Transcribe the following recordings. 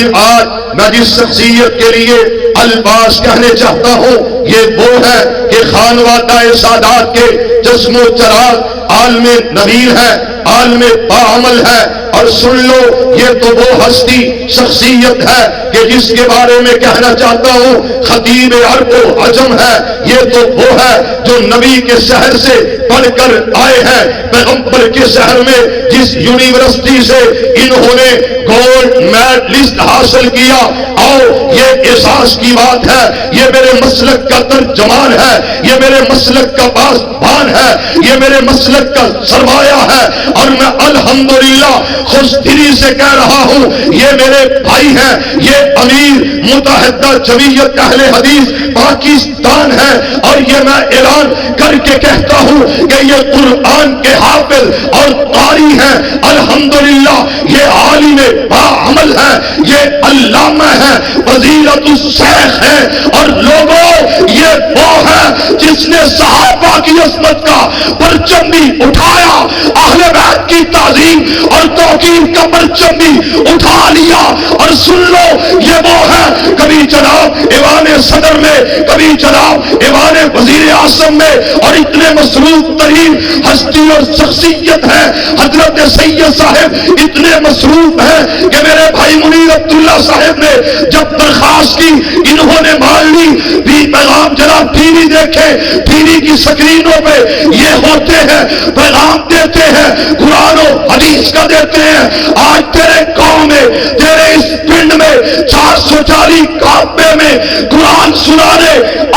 ناظرین، آج میں جس شخصیت کے لیے الفاظ کہنے چاہتا ہوں یہ وہ ہے کہ خانوادہ سادات کے جسم و چراغ عالم نبیل ہے، عالم باعمل ہے۔ اور سن لو، یہ تو وہ ہستی شخصیت ہے کہ جس کے بارے میں کہنا چاہتا ہوں خطیب عرب و عجم ہے۔ یہ تو وہ ہے جو نبی کے شہر سے پڑھ کر آئے ہیں، پیغمبر کے شہر میں جس یونیورسٹی سے انہوں نے گولڈ میڈلسٹ حاصل کیا۔ اور یہ احساس کی بات ہے، یہ میرے مسلک کا ترجمان ہے، یہ میرے مسلک کا پاسبان ہے، یہ میرے مسلک کا سرمایہ ہے، اور میں الحمدللہ خوش دلی سے کہہ رہا ہوں یہ میرے بھائی ہیں، یہ امیر متحدہ جمعیت اہل حدیث پاکستان ہے، اور یہ میں اعلان کر کے کہتا ہوں کہ یہ قرآن کے حافظ اور قاری ہیں۔ الحمدللہ یہ عالم باعمل ہے، یہ علامہ ہے، فضیلت الشیخ ہے، اور لوگوں یہ وہ ہے جس نے صحابہ کی عظمت کا پرچم بھی اٹھایا، اہل بیت کی تعظیم اور توقیر کا پرچم بھی اٹھا لیا۔ اور سن لو، یہ وہ ہے کبھی جناب ایوان صدر میں، کبھی جناب ایوان وزیر اعظم میں، اور اتنے مصروف ترین ہستی اور شخصیت ہے حضرت سید صاحب، اتنے مصروف ہیں کہ میرے بھائی منیر عبداللہ صاحب نے جب درخواست کی انہوں نے مان لی بھی پیغام جناب ٹی وی دیکھے، ٹی وی کی سکرینوں پہ یہ ہوتے ہیں، پیغام دیتے ہیں، قرآن و حدیث کا دیتے ہیں۔ آج تیرے گاؤں میں، تیرے اس پنڈ میں 440 کعبے میں قرآن سنانے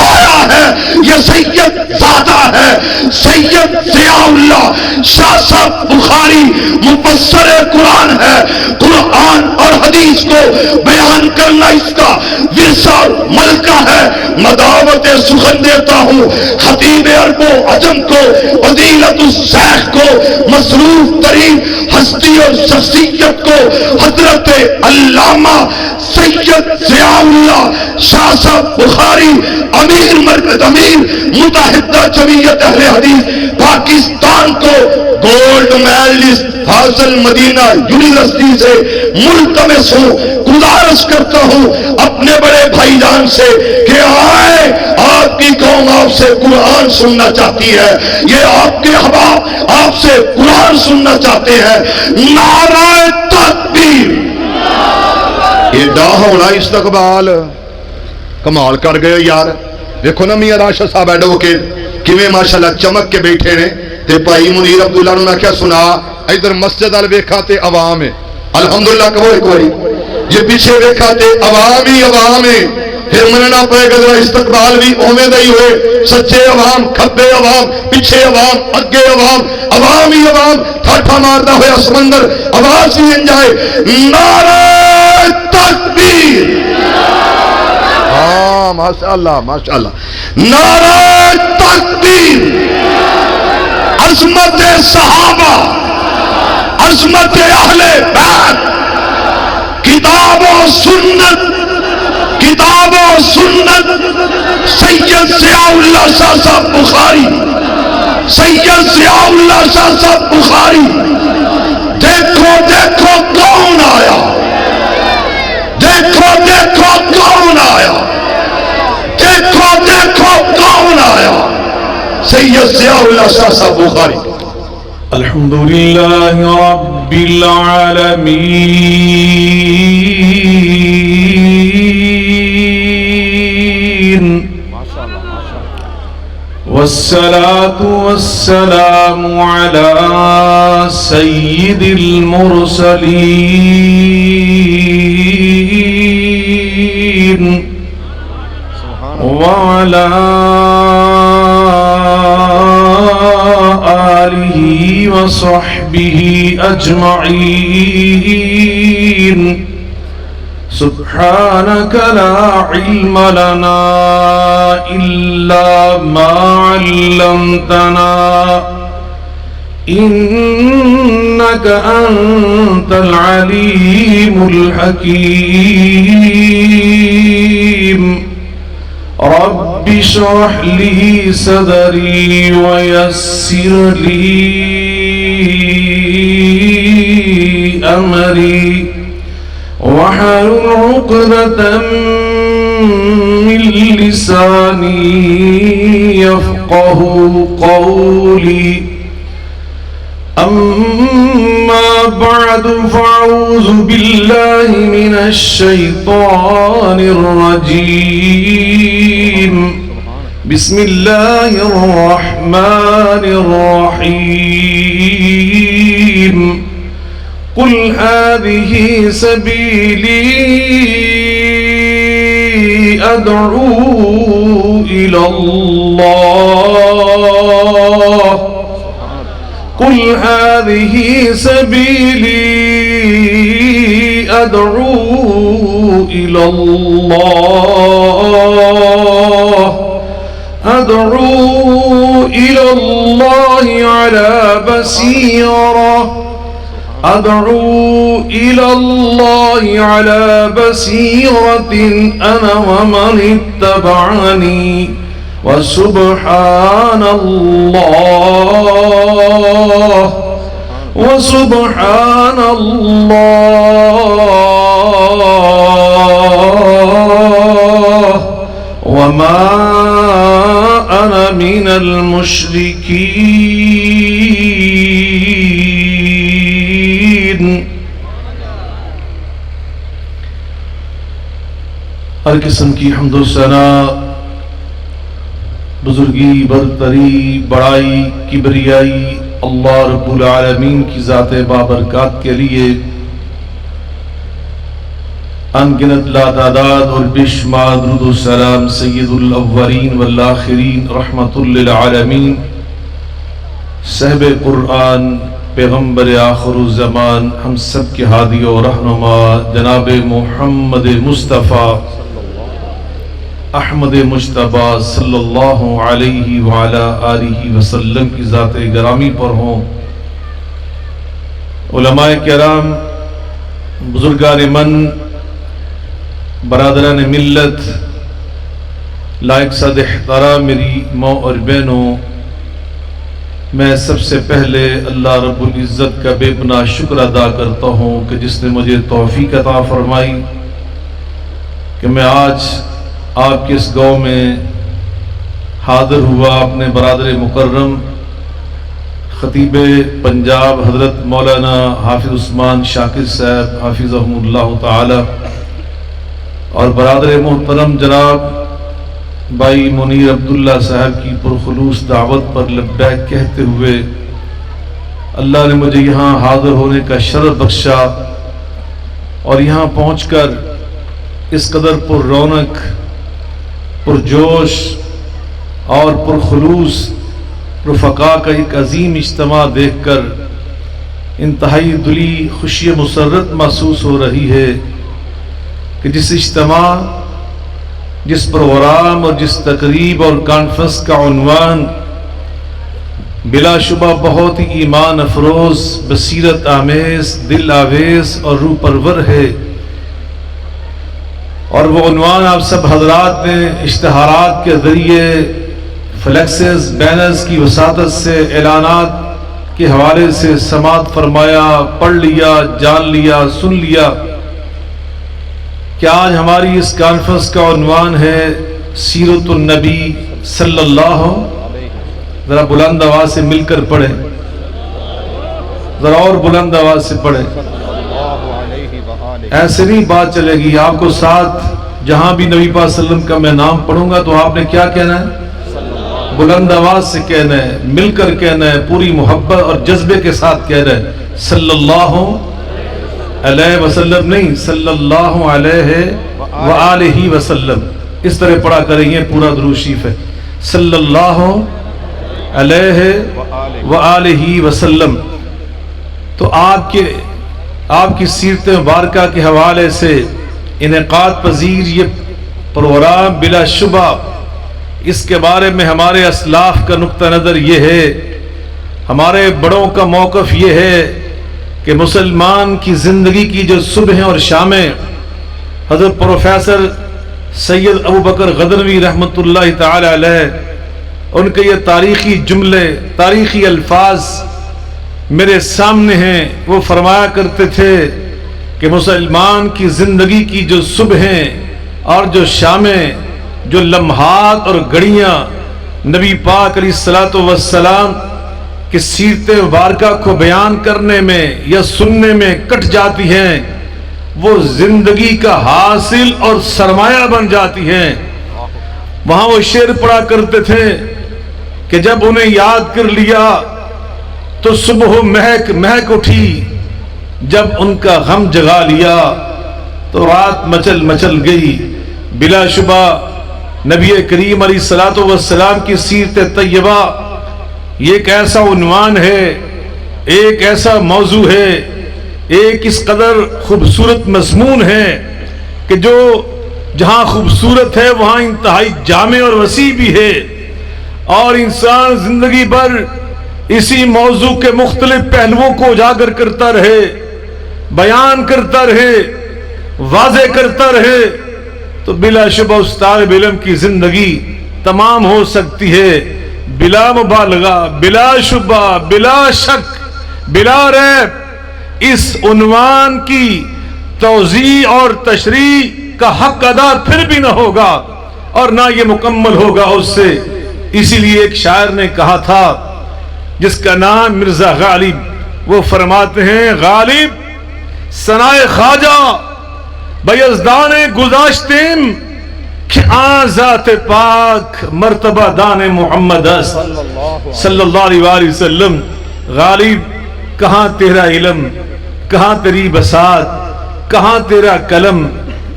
آیا ہے، یہ سید زادہ ہے، سید ضیاء اللہ شاہ صاحب بخاری مفسر قرآن ہے۔ قرآن اور حدیث کو بیان کرنا اس کا ورثہ اور ملکہ ہے۔ میں دعوت سخن دیتا ہوں خطیب عرب و عجم کو، فضیلت الشیخ کو، مصروف ترین ہستی اور شخصیت کو، حضرت علامہ سید ضیاء اللہ شاہ صاحب بخاری امیر مرکز، امیر متحدہ جمعیت اہل حدیث پاکستان کو گولڈ میڈلسٹ فاضل مدینہ یونیورسٹی سے ملتمس ہوں، گزارش کرتا ہوں اپنے بڑے بھائی جان سے کہ آئے، آپ کی قوم آپ سے قرآن سننا چاہتی ہے، یہ آپ کے احباب آپ سے قرآن سننا چاہتے ہیں۔ نعرہ تکبیر! ایڈا ہونا استقبال کمال کر گئے یار۔ دیکھو نا میاں راشد صاحب ایڈوکیٹ کیویں ماشاءاللہ چمک کے بیٹھے نے، تے بھائی منیر عبداللہ نے میں کیا سنا، ادھر مسجد ال ویکھا تے عوام ہے، الحمدللہ کہو ایک باری، یہ پیچھے ویکھا تے عوام ہی عوام ہے، پھر مننا پائے گا استقبال بھی اوویں دا ہی ہوئے، سچے عوام، کھبے عوام، پیچھے عوام، اگے عوام، عوام ہی عوام، ٹھاٹھا ماردا ہویا سمندر آواز ہی ان جائے، نعرہ تکبیر! ہاں ماشاءاللہ ماشاءاللہ، نعرہ تکبیر! عظمت صحابہ، عظمت اہل بیت، کتاب و سنت، کتاب و سنت، سید ضیاء اللہ شاہ صاحب بخاری، سید ضیاء اللہ شاہ صاحب بخاری۔ دیکھو دیکھو کون آیا، دیکھو دیکھو کون آیا، دیکھو دیکھو کون آیا، سید ضیاء اللہ شاہ صاحب بخاری۔ الحمدللہ رب العالمین، والصلاة والسلام على سید المرسلین وعلى آلہ وصحبہ اجمعین۔ سبحانك لا علم لنا إلا ما علمتنا إنك أنت العليم الحكيم۔ رب اشرح لي صدري ويسر لي أمري واحلل واحلل عقدة من لساني يفقه قولي. أما بعد فأعوذ بالله من الشيطان الرجيم. بسم الله الرحمن الرحيم. قل هذه سبيلي أدعو إلى الله. قل هذه سبيلي أدعو إلى الله. أدعو إلى الله على بصيرة. أدعو إلى الله على بصيرة أنا ومن اتبعني وسبحان الله. وسبحان الله وما أنا من المشركين. ہر قسم کی حمد و ثنا، بزرگی، برتری، بڑائی، کبریائی اللہ رب العالمین کی ذات بابرکات کے لیے انگنت لا تعداد اور بے شمار درود و سلام سید الاولین والآخرین رحمت للعالمین، صاحب قرآن، پیغمبر آخر الزمان، ہم سب کے ہادی و رہنما جناب محمد مصطفیٰ احمد مجتبیٰ صلی اللہ علیہ وعلا آلہ وسلم کی ذات گرامی پر ہوں. علماء کرام، بزرگان من، برادران ملت، لائق صد احترام میری ماں اور بہنوں، میں سب سے پہلے اللہ رب العزت کا بے پناہ شکر ادا کرتا ہوں کہ جس نے مجھے توفیق عطا فرمائی کہ میں آج آپ کے اس گاؤں میں حاضر ہوا. اپنے برادر مکرم خطیب پنجاب حضرت مولانا حافظ عثمان شاکر صاحب حافظہم اللہ تعالی اور برادر محترم جناب بھائی منیر عبداللہ صاحب کی پرخلوص دعوت پر لبیک کہتے ہوئے اللہ نے مجھے یہاں حاضر ہونے کا شرف بخشا اور یہاں پہنچ کر اس قدر پر رونق، پرجوش اور پرخلوص رفقا کا ایک عظیم اجتماع دیکھ کر انتہائی دلی خوشی مسرت محسوس ہو رہی ہے کہ جس اجتماع، جس پروگرام اور جس تقریب اور کانفرنس کا عنوان بلا شبہ بہت ہی ایمان افروز، بصیرت آمیز، دل آویز اور روح پرور ہے، اور وہ عنوان آپ سب حضرات نے اشتہارات کے ذریعے، فلیکسز، بینرز کی وساطت سے، اعلانات کے حوالے سے سماعت فرمایا، پڑھ لیا، جان لیا، سن لیا کہ آج ہماری اس کانفرنس کا عنوان ہے سیرت النبی صلی اللہ. ذرا بلند آواز سے مل کر پڑھیں، ذرا اور بلند آواز سے پڑھیں. ایسے نہیں بات چلے گی. آپ کو ساتھ جہاں بھی نبی پاک صلی اللہ علیہ وسلم کا میں نام پڑھوں گا تو آپ نے کیا کہنا ہے؟ بلند آواز سے کہنا ہے، مل کر کہنا ہے، پوری محبت اور جذبے کے ساتھ کہنا ہے صلی اللہ علیہ وسلم، نہیں صلی اللہ علیہ وآلہ وسلم. اس طرح پڑھا کریں، یہ پورا درود شریف ہے صلی اللہ علیہ وآلہ وسلم. تو آپ کی سیرت مبارکہ کے حوالے سے انعقاد پذیر یہ پروگرام بلا شبہ اس کے بارے میں ہمارے اسلاف کا نقطہ نظر یہ ہے، ہمارے بڑوں کا موقف یہ ہے کہ مسلمان کی زندگی کی جو صبح اور شامیں حضرت پروفیسر سید ابوبکر غدنوی رحمۃ اللہ تعالی علیہ ان کے یہ تاریخی جملے، تاریخی الفاظ میرے سامنے ہیں. وہ فرمایا کرتے تھے کہ مسلمان کی زندگی کی جو صبحیں اور جو شامیں، جو لمحات اور گھڑیاں نبی پاک علیہ الصلوۃ والسلام کی سیرت مبارکہ کو بیان کرنے میں یا سننے میں کٹ جاتی ہیں، وہ زندگی کا حاصل اور سرمایہ بن جاتی ہیں۔ وہاں وہ شعر پڑھا کرتے تھے کہ جب انہیں یاد کر لیا تو صبح مہک مہک اٹھی، جب ان کا غم جگا لیا تو رات مچل مچل گئی۔ بلا شبہ نبی کریم علیہ الصلوۃ والسلام کی سیرت طیبہ یہ ایک ایسا عنوان ہے، ایک ایسا موضوع ہے، ایک اس قدر خوبصورت مضمون ہے کہ جو جہاں خوبصورت ہے وہاں انتہائی جامع اور وسیع بھی ہے، اور انسان زندگی بھر اسی موضوع کے مختلف پہلوؤں کو اجاگر کرتا رہے، بیان کرتا رہے، واضح کرتا رہے، تو بلا شبہ اس طالب علم کی زندگی تمام ہو سکتی ہے، بلا مبالغہ، بلا شبہ، بلا شک، بلا ریب۔ اس عنوان کی توضیح اور تشریح کا حق ادا پھر بھی نہ ہوگا اور نہ یہ مکمل ہوگا اس سے۔ اسی لیے ایک شاعر نے کہا تھا جس کا نام مرزا غالب، وہ فرماتے ہیں غالب ثنائے خواجہ بیزدان گذاشتیم کہ آن ذات پاک مرتبہ دان محمد است صلی اللہ علیہ وآلہ وسلم۔ غالب کہاں تیرا علم، کہاں تیری بساط، کہاں تیرا قلم،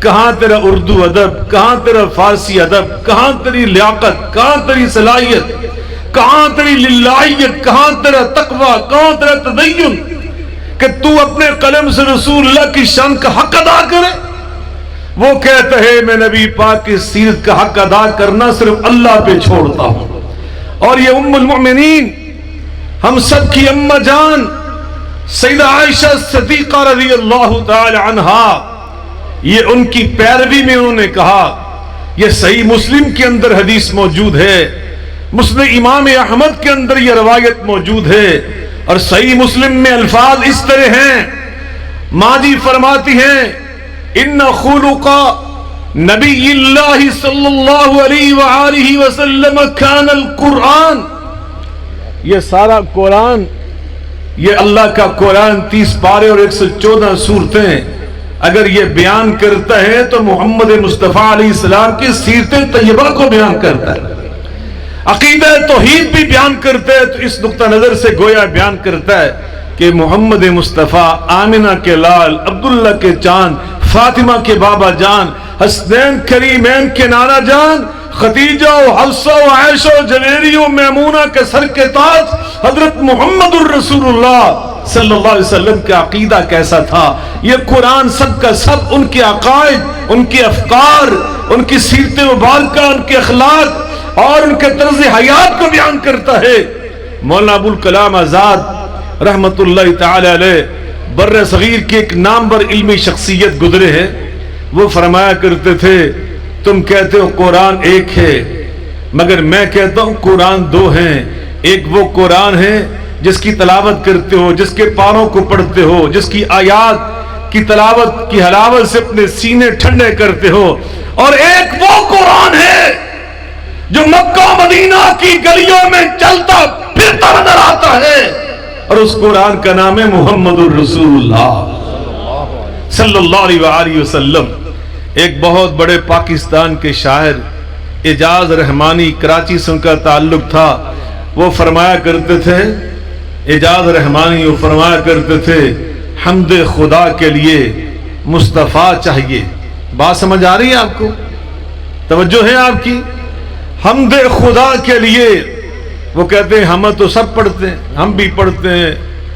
کہاں تیرا اردو ادب، کہاں تیرا فارسی ادب، کہاں تیری لیاقت، کہاں تیری صلاحیت، کہاں تیری للہیت، کہاں تیرا تقوی، کہاں تیرا تدین کہ تو اپنے قلم سے رسول اللہ کی شان کا حق ادا کرے۔ وہ کہتا ہے میں نبی پاک کی سیرت کا حق ادا کرنا صرف اللہ پہ چھوڑتا ہوں۔ اور یہ ام المؤمنین، ہم سب کی اماں جان سیدہ عائشہ صدیقہ رضی اللہ تعالی عنہا، یہ ان کی پیروی میں انہوں نے کہا، یہ صحیح مسلم کے اندر حدیث موجود ہے، مسند امام احمد کے اندر یہ روایت موجود ہے، اور صحیح مسلم میں الفاظ اس طرح ہیں، ماں جی فرماتی ہیں ان خلق نبی اللہ صلی اللہ علیہ وآلہ وسلم کان القرآن، یہ سارا قرآن، یہ اللہ کا قرآن 30 پارے اور 114 سورتیں اگر یہ بیان کرتا ہے تو محمد مصطفیٰ علیہ السلام کی سیرت طیبہ کو بیان کرتا ہے، عقیدہ توحید بھی بیان کرتا ہے، تو اس نقطہ نظر سے گویا بیان کرتا ہے کہ محمد مصطفیٰ آمنہ کے لال، عبداللہ کے چاند، فاطمہ کے بابا جان، حسنین کریمین کے نانا جان، خدیجہ و حفصہ و عائشہ و جویری و میمونہ کے سر کے تاج حضرت محمد الرسول اللہ صلی اللہ علیہ وسلم کا عقیدہ کیسا تھا۔ یہ قرآن سب کا سب ان کے عقائد، ان کے افکار، ان کی سیرت مبارکہ، ان کے اخلاق اور ان کے طرز حیات کو بیان کرتا ہے۔ مولانا ابوالکلام آزاد رحمت اللہ تعالی علیہ بر صغیر کی ایک نامور علمی شخصیت گزرے ہیں، وہ فرمایا کرتے تھے تم کہتے ہو قرآن ایک ہے، مگر میں کہتا ہوں قرآن دو ہیں۔ ایک وہ قرآن ہے جس کی تلاوت کرتے ہو، جس کے پاروں کو پڑھتے ہو، جس کی آیات کی تلاوت کی حلاوت سے اپنے سینے ٹھنڈے کرتے ہو، اور ایک وہ قرآن ہے جو مکہ مدینہ کی گلیوں میں چلتا پھرتا نظر آتا ہے، اور اس قرآن کا نام ہے محمد الرسول اللہ صلی اللہ علیہ وآلہ وسلم۔ ایک بہت بڑے پاکستان کے شاعر اعجاز رحمانی، کراچی سے ان کا تعلق تھا، وہ فرمایا کرتے تھے، اعجاز رحمانی وہ فرمایا کرتے تھے حمد خدا کے لیے مصطفیٰ چاہیے۔ بات سمجھ آ رہی ہے آپ کو؟ توجہ ہے آپ کی؟ حمد خدا کے لیے وہ کہتے ہیں ہم تو سب پڑھتے ہیں، ہم بھی پڑھتے ہیں،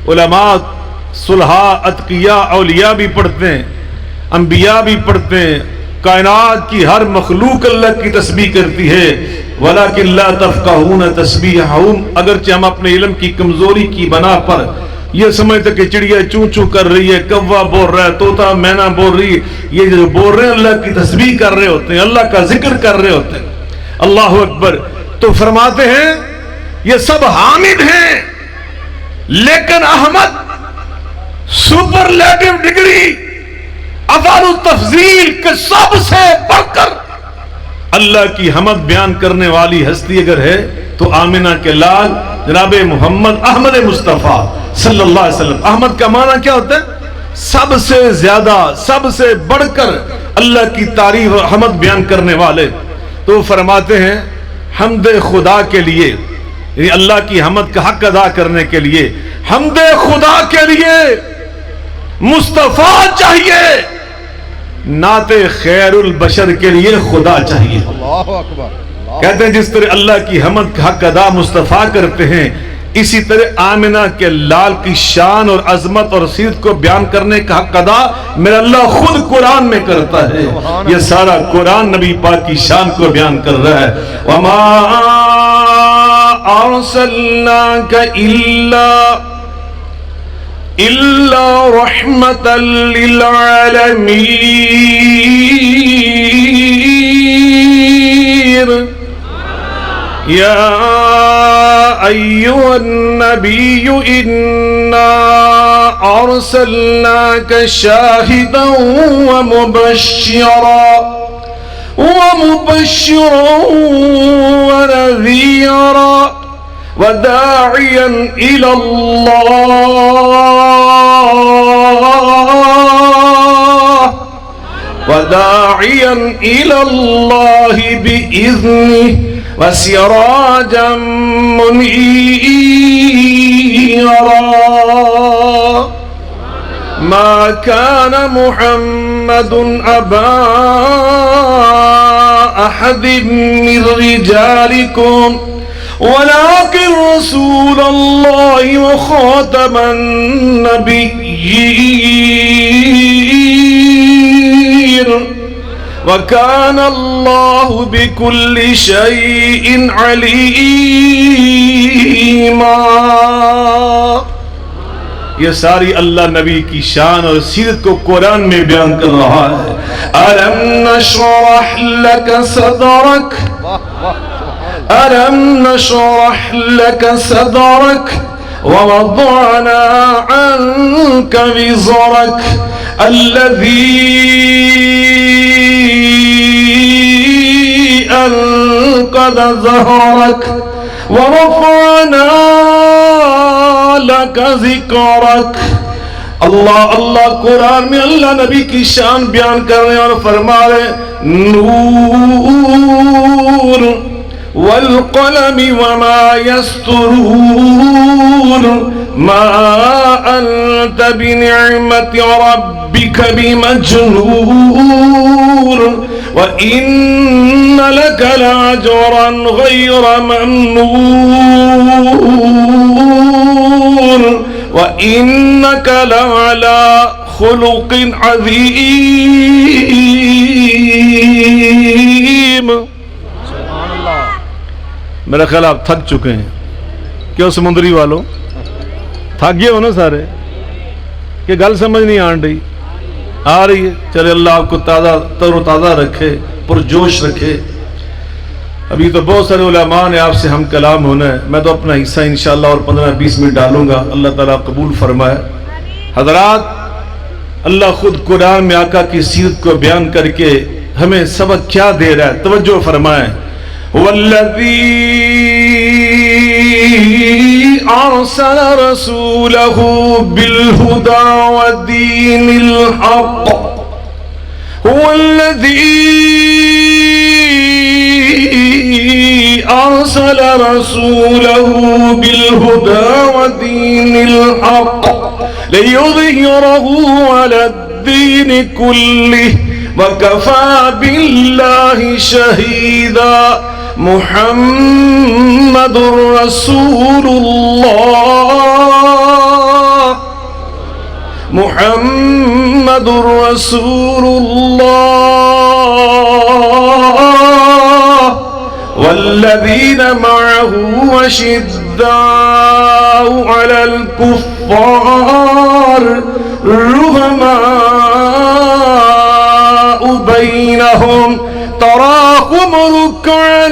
علماء صلحاء اتقیاء اولیاء بھی پڑھتے ہیں، انبیاء بھی پڑھتے ہیں، کائنات کی ہر مخلوق اللہ کی تسبیح کرتی ہے، وَلَكِنْ لَا تَفْقَهُونَ تَسْبِيحَهُمْ، اگرچہ ہم اپنے علم کی کمزوری کی بنا پر یہ سمجھتے کہ چڑیا چوں چوں کر رہی ہے، کوا بول رہا ہے، طوطا مینا بول رہی ہے، یہ جو بول رہے ہیں اللہ کی تسبیح کر رہے ہوتے ہیں، اللہ کا ذکر کر رہے ہوتے ہیں، اللہ اکبر۔ تو فرماتے ہیں یہ سب حامد ہیں، لیکن احمد سپرلیٹو ڈگری افعال التفضیل کے سب سے بڑھ کر اللہ کی حمد بیان کرنے والی ہستی اگر ہے تو آمنہ کے لال جناب محمد احمد مصطفیٰ صلی اللہ علیہ وسلم. احمد کا معنی کیا ہوتا ہے؟ سب سے زیادہ، سب سے بڑھ کر اللہ کی تعریف اور حمد بیان کرنے والے. تو فرماتے ہیں حمد خدا کے لیے، یعنی اللہ کی حمد کا حق ادا کرنے کے لیے حمد خدا کے لیے مصطفیٰ چاہیے، نعت خیر البشر کے لیے خدا چاہیے. اللہ اکبر. کہتے ہیں جس طرح اللہ کی حمد کا حق ادا مصطفیٰ کرتے ہیں، اسی طرح آمنہ کے لال کی شان اور عظمت اور سیرت کو بیان کرنے کا حق ادا میرا اللہ خود قرآن میں کرتا ہے. یہ سارا قرآن نبی پاک کی شان کو بیان کر رہا ہے. وَمَا أَرْسَلْنَاكَ إِلَّا رَحْمَةً لِلْعَالَمِينَ. يا أيها النبي إنا أرسلناك شاهدا ومبشرا ونذيرا وداعيا إلى الله بإذنه وسراجا منيرا. ما كان محمد أبا أحد من رجالكم ولكن رسول الله وخاتم النبيين وَكَانَ اللَّهُ بِكُلِّ شَيْءٍ عَلِيمًا. یہ ساری اللہ نبی کی شان اور سیرت کو قرآن میں بیان کر رہا ہے. أَلَمْ نَشْرَحْ لَكَ صَدْرَكَ أَلَمْ نَشْرَحْ لَكَ صَدْرَكَ وَوَضَعْنَا عَنْكَ وِزْرَكَ الَّذِي أنقذ ظهرك ورفعنا لك ذكرك. اللہ قرآن میں اللہ نبی کی شان بیان کر رہے ہیں اور فرما رہے نور والقلم وما يسطرون ما أنت بنعمة ربك بمجنون وإن لك لأجرا غير ممنون وإنك لعلى خلق عظيم. میرا خیال آپ تھک چکے ہیں. کیوں سمندری والوں تھک گئے ہو نا سارے کہ گل سمجھ نہیں آن رہی؟ آ رہی ہے. چلے اللہ آپ کو تازہ تر و تازہ رکھے، پرجوش رکھے. ابھی تو بہت سارے علماء نے آپ سے ہم کلام ہونا ہے. میں تو اپنا حصہ انشاءاللہ اور 15-20 منٹ ڈالوں گا. اللہ تعالیٰ قبول فرمائے. حضرات، اللہ خود قرآن میں آقا کی سیرت کو بیان کر کے ہمیں سبق کیا دے رہا ہے، توجہ فرمائیں. والذی ارسل رسولہ بالہدى ودین الحق هو الذی ارسل رسولہ بالہدى ودین الحق لیظہرہ علی الدین کلہ وکفى باللہ شہیدا. محمد رسول اللہ محمد رسول اللہ والذین معه أشداء على الكفار رحماء بينهم تراهم وهم ركعا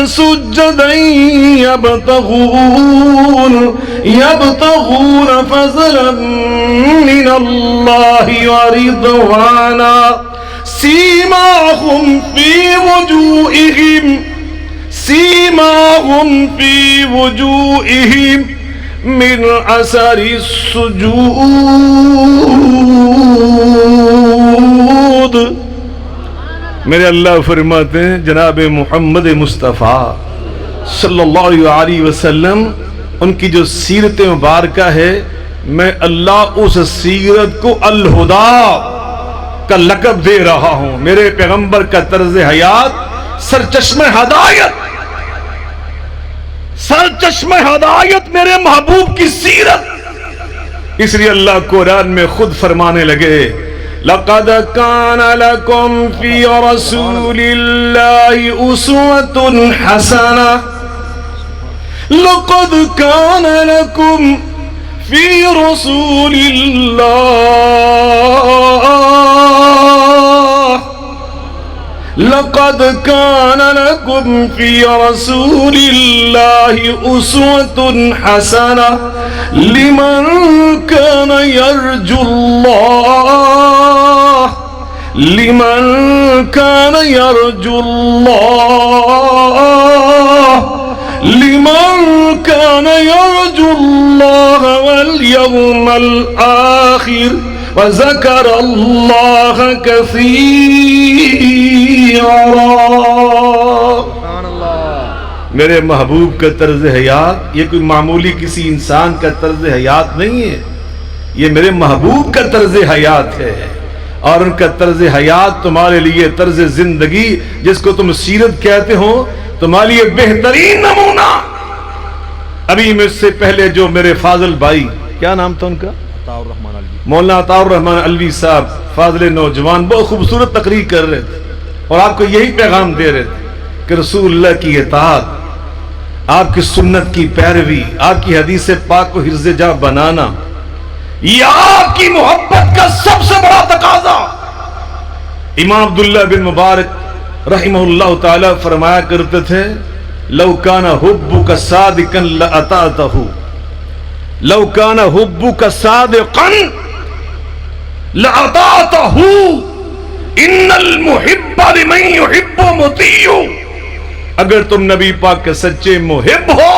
سجدا يبتغون فضلا من الله ورضوانا سيماهم في وجوههم من اثر السجود. میرے اللہ فرماتے ہیں جناب محمد مصطفیٰ صلی اللہ علیہ وسلم ان کی جو سیرت مبارکہ ہے، میں اللہ اس سیرت کو الہدا کا لقب دے رہا ہوں. میرے پیغمبر کا طرز حیات سرچشمہ ہدایت میرے محبوب کی سیرت. اس لیے اللہ قرآن میں خود فرمانے لگے لَقَدْ كَانَ لَكُمْ فِي رَسُولِ اللَّهِ أُسْوَةٌ حَسَنَةٌ لَقَدْ كَانَ لَكُمْ فِي رَسُولِ اللَّهِ لقد كان لكم في رسول الله أسوة حسنة لمن كان يرجو الله واليوم الآخر وذكر الله كثيرا. میرے محبوب کا طرز حیات یہ کوئی معمولی کسی انسان کا طرز حیات نہیں ہے، یہ میرے محبوب کا طرز حیات ہے. اور ان کا طرز حیات تمہارے لیے طرز زندگی جس کو تم سیرت کہتے ہو تمہارے لیے بہترین نمونہ. ابھی مجھ سے پہلے جو میرے فاضل بھائی، کیا نام تھا ان کا؟ مولانا عطاء الرحمن علوی صاحب، فاضل نوجوان، بہت خوبصورت تقریر کر رہے تھے اور آپ کو یہی پیغام دے رہے تھے کہ رسول اللہ کی اطاعت، آپ کی سنت کی پیروی، آپ کی حدیث پاک کو حرز جاں بنانا، یہ آپ کی محبت کا سب سے بڑا تقاضا. امام عبداللہ بن مبارک رحمہ اللہ تعالی فرمایا کرتے تھے لو کان حبک صادقا لأطعتہ، لو کان حبک صادقا لأطعتہ ان المحب لمن يحب مطیع. اگر تم نبی پاک کے سچے محب ہو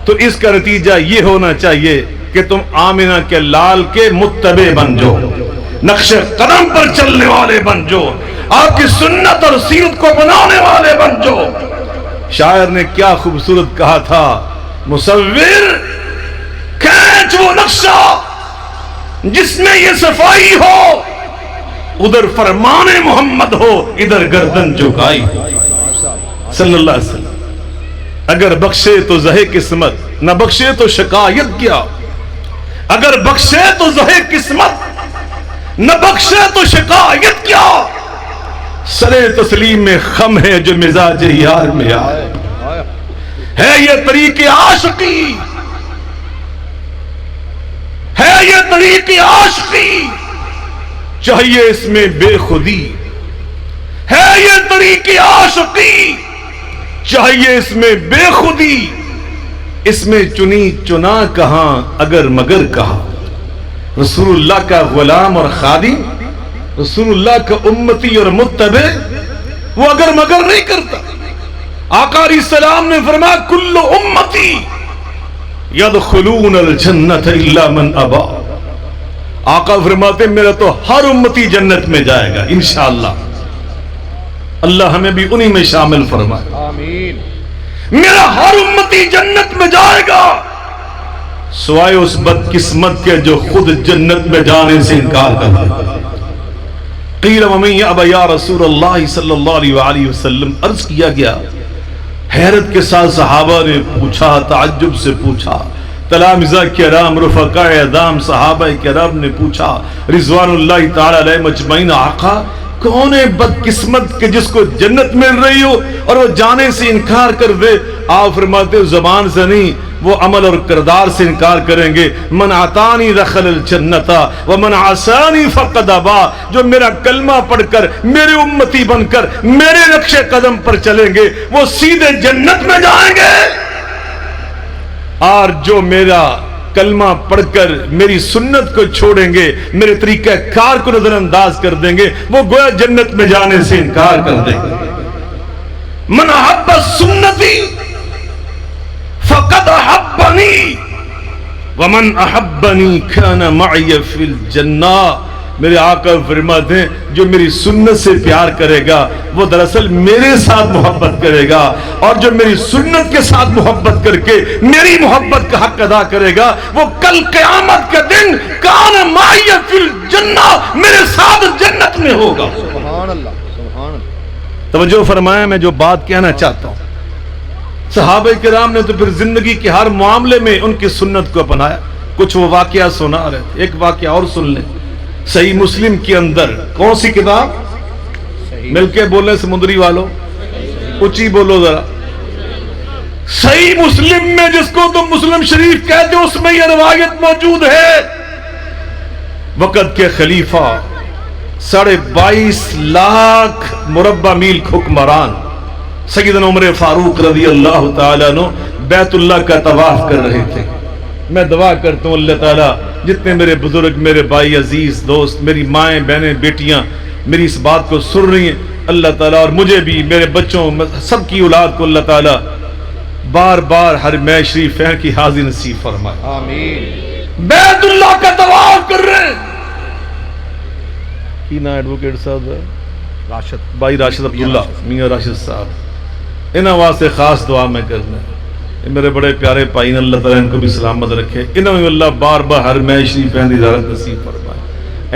تو اس کا نتیجہ یہ ہونا چاہیے کہ تم آمنہ کے لال کے متبع بن جاؤ، نقش قدم پر چلنے والے بن جاؤ، آپ کی سنت اور سیرت کو بنانے والے بن جاؤ. شاعر نے کیا خوبصورت کہا تھا، مصور کھینچ وہ نقشہ جس میں یہ صفائی ہو، ادھر فرمان محمد ہو، ادھر گردن جھکائی صلی اللہ علیہ وسلم. اگر بخشے تو زہے قسمت، نہ بخشے تو شکایت کیا. اگر بخشے تو زہے قسمت، نہ بخشے تو شکایت کیا. سرے تسلیم میں خم ہے جو مزاج یار میں آئے، ہے یہ طریق عاشقی، ہے یہ طریق عاشقی، چاہیے اس میں بے خودی. ہے یہ طریق عاشقی، چاہیے اس میں بے خودی. اس میں چنی چنا کہاں اگر مگر کہا. رسول اللہ کا غلام اور خادم، رسول اللہ کا امتی اور متبع، وہ اگر مگر نہیں کرتا. آقا علیہ السلام نے فرمایا کل امتی یدخلون الجنت الا من ابا. آقا فرماتے میرا تو ہر امتی جنت میں جائے گا انشاءاللہ. اللہ ہمیں بھی انہی میں شامل فرمائے. آمین. میرا ہر امتی جنت میں جائے گا سوائے اس بدقسمت کے جو خود جنت میں جانے سے انکار کرتا. قیل ومن یأبی یا رسول اللہ صلی اللہ علیہ وسلم، عرض کیا گیا، حیرت کے ساتھ صحابہ نے پوچھا، تعجب سے پوچھا، تلامذہ کرام، رفقاء اعظام صحابہ کرام نے پوچھا رضوان اللہ تعالی علیہ مجمعین، آقا کون ہے بدقسمت کہ جس کو جنت مل رہی ہو اور وہ جانے سے انکار کر دے؟ آپ فرماتے ہو زبان سے نہیں، وہ عمل اور کردار سے انکار کریں گے. من عطانی دخل الجنت ومن عصانی فقد ابا. جو میرا کلمہ پڑھ کر میرے امتی بن کر میرے نقش قدم پر چلیں گے وہ سیدھے جنت میں جائیں گے، اور جو میرا کلمہ پڑھ کر میری سنت کو چھوڑیں گے، میرے طریقہ کار کو نظر انداز کر دیں گے، وہ گویا جنت میں جانے سے انکار کر دیں گے. من احب سنتی فقد احبنی ومن احبنی کان معی فی الجنہ. میرے آقا فرماتے ہیں جو میری سنت سے پیار کرے گا وہ دراصل میرے ساتھ محبت کرے گا، اور جو میری سنت کے ساتھ محبت کر کے میری محبت کا حق ادا کرے گا وہ کل قیامت کے دن کان معی فی الجنہ، میرے ساتھ جنت میں ہوگا. سبحان اللہ سبحان اللہ. توجہ فرمائیں، میں جو بات کہنا چاہتا ہوں، صحابہ کرام نے تو پھر زندگی کے ہر معاملے میں ان کی سنت کو اپنایا. کچھ وہ واقعہ سنا رہے تھے، ایک واقعہ اور سن لیں. صحیح مسلم کے اندر کون سی کتاب؟ مل کے بولیں سمندری والوں، اونچی بولو ذرا. صحیح مسلم میں، جس کو تم مسلم شریف کہتے ہو، اس میں یہ روایت موجود ہے. وقت کے خلیفہ 22.5 لاکھ مربع میل حکمران سیدنا عمر فاروق رضی اللہ تعالیٰ عنہ بیت اللہ کا طواف کر رہے تھے. میں دعا کرتا ہوں اللہ تعالیٰ جتنے میرے بزرگ، میرے بھائی عزیز دوست، میری مائیں بہنیں بیٹیاں میری اس بات کو سن رہی ہیں، اللہ تعالیٰ اور مجھے بھی، میرے بچوں، سب کی اولاد کو اللہ تعالیٰ بار بار حرمین شریفین کی حاضری نصیب فرمائے. آمین. بیت اللہ کا طواف کر رہے ہیں. کی نا ایڈوکیٹ صاحب راشد بھائی راشد عبداللہ میاں راشد صاحب، انہاں واسطے خاص دعا میں کرنا ہے. میرے بڑے پیارے بھائی، اللہ تعالیٰ ان کو بھی سلامت رکھے. انہوں نے اللہ بار بار حرمین شریفین دی زیارت نصیب فرمائے.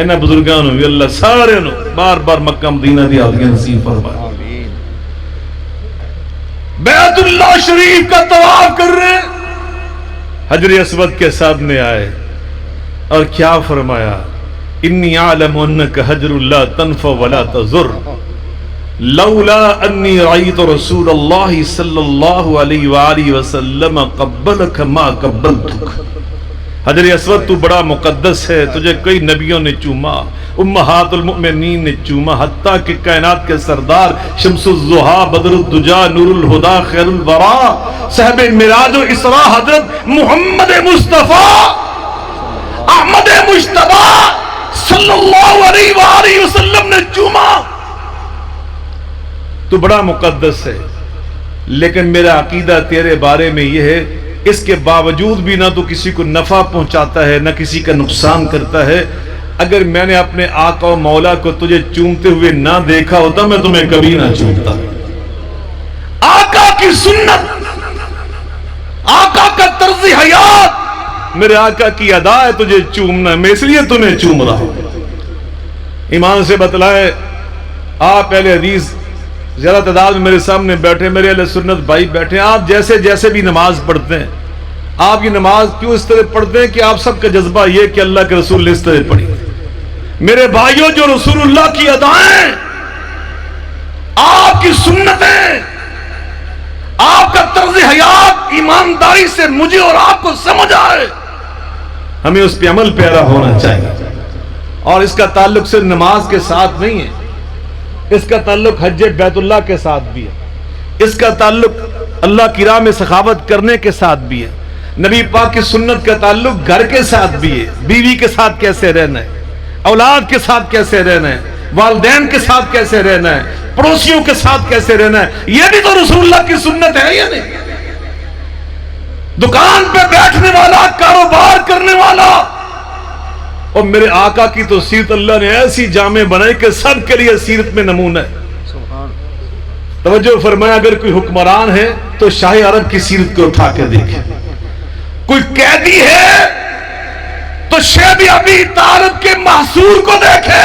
انہاں بزرگاں نوں بھی اللہ سارے نوں بار بار مکہ مدینہ دی حاضری نصیب فرمائے. آمین. بیت اللہ شریف کا طواف کر رہے ہیں، حجر اسود کے سامنے آئے اور کیا فرمایا؟ انی اعلم انک حجر اللہ تنفع ولا تضر لولا انی رأیت رسول اللہ صلی اللہ علیہ وآلہ وسلم قبلک ما قبلتک. حجر اسود تو بڑا مقدس ہے، تجھے کئی نبیوں نے چوما، امہات المؤمنین نے چوما، حتیٰ کہ کائنات کے سردار شمس الضحیٰ بدر الدجا نور الہدا خیر الورا صاحب معراج و اسراء حضرت محمد مصطفیٰ احمد مجتبی صلی اللہ علیہ وآلہ وسلم نے چوما. تو بڑا مقدس ہے، لیکن میرا عقیدہ تیرے بارے میں یہ ہے، اس کے باوجود بھی نہ تو کسی کو نفع پہنچاتا ہے نہ کسی کا نقصان کرتا ہے. اگر میں نے اپنے آقا و مولا کو تجھے چومتے ہوئے نہ دیکھا ہوتا میں تمہیں کبھی نہ چومتا. آقا کی سنت، آقا کا طرز حیات، میرے آقا کی ادا ہے تجھے چومنا، میں اس لیے تمہیں چوم رہا ہوں. ایمان سے بتلائے، آپ اہل حدیث زیادہ تعداد میں میرے سامنے بیٹھے، میرے اہل سنت بھائی بیٹھے، آپ جیسے جیسے بھی نماز پڑھتے ہیں، آپ یہ نماز کیوں اس طرح پڑھتے ہیں کہ آپ سب کا جذبہ یہ کہ اللہ کے رسول نے اس طرح پڑھی. میرے بھائیوں، جو رسول اللہ کی ادائیں، آپ کی سنتیں، آپ کا طرز حیات ایمانداری سے مجھے اور آپ کو سمجھ آئے، ہمیں اس پہ عمل پیرا ہونا چاہیے. اور اس کا تعلق صرف نماز کے ساتھ نہیں ہے، اس کا تعلق حج بیت اللہ کے ساتھ بھی ہے، اس کا تعلق اللہ کی راہ میں سخاوت کرنے کے ساتھ بھی ہے، نبی پاک کی سنت کا تعلق گھر کے ساتھ بھی ہے، بیوی کے ساتھ کیسے رہنا ہے، اولاد کے ساتھ کیسے رہنا ہے، والدین کے ساتھ کیسے رہنا ہے، پڑوسیوں کے ساتھ کیسے رہنا ہے. یہ بھی تو رسول اللہ کی سنت ہے یا نہیں؟ دکان پہ بیٹھنے والا، کاروبار کرنے والا، اور میرے آقا کی تو سیرت اللہ نے ایسی جامع بنائی کہ سب کے لیے سیرت میں نمونہ ہے. توجہ فرمایا، اگر کوئی حکمران ہے تو شاہ عرب کی سیرت کو اٹھا کے دیکھے، کوئی قیدی ہے تو شیب ابی طالب کے محصور کو دیکھے،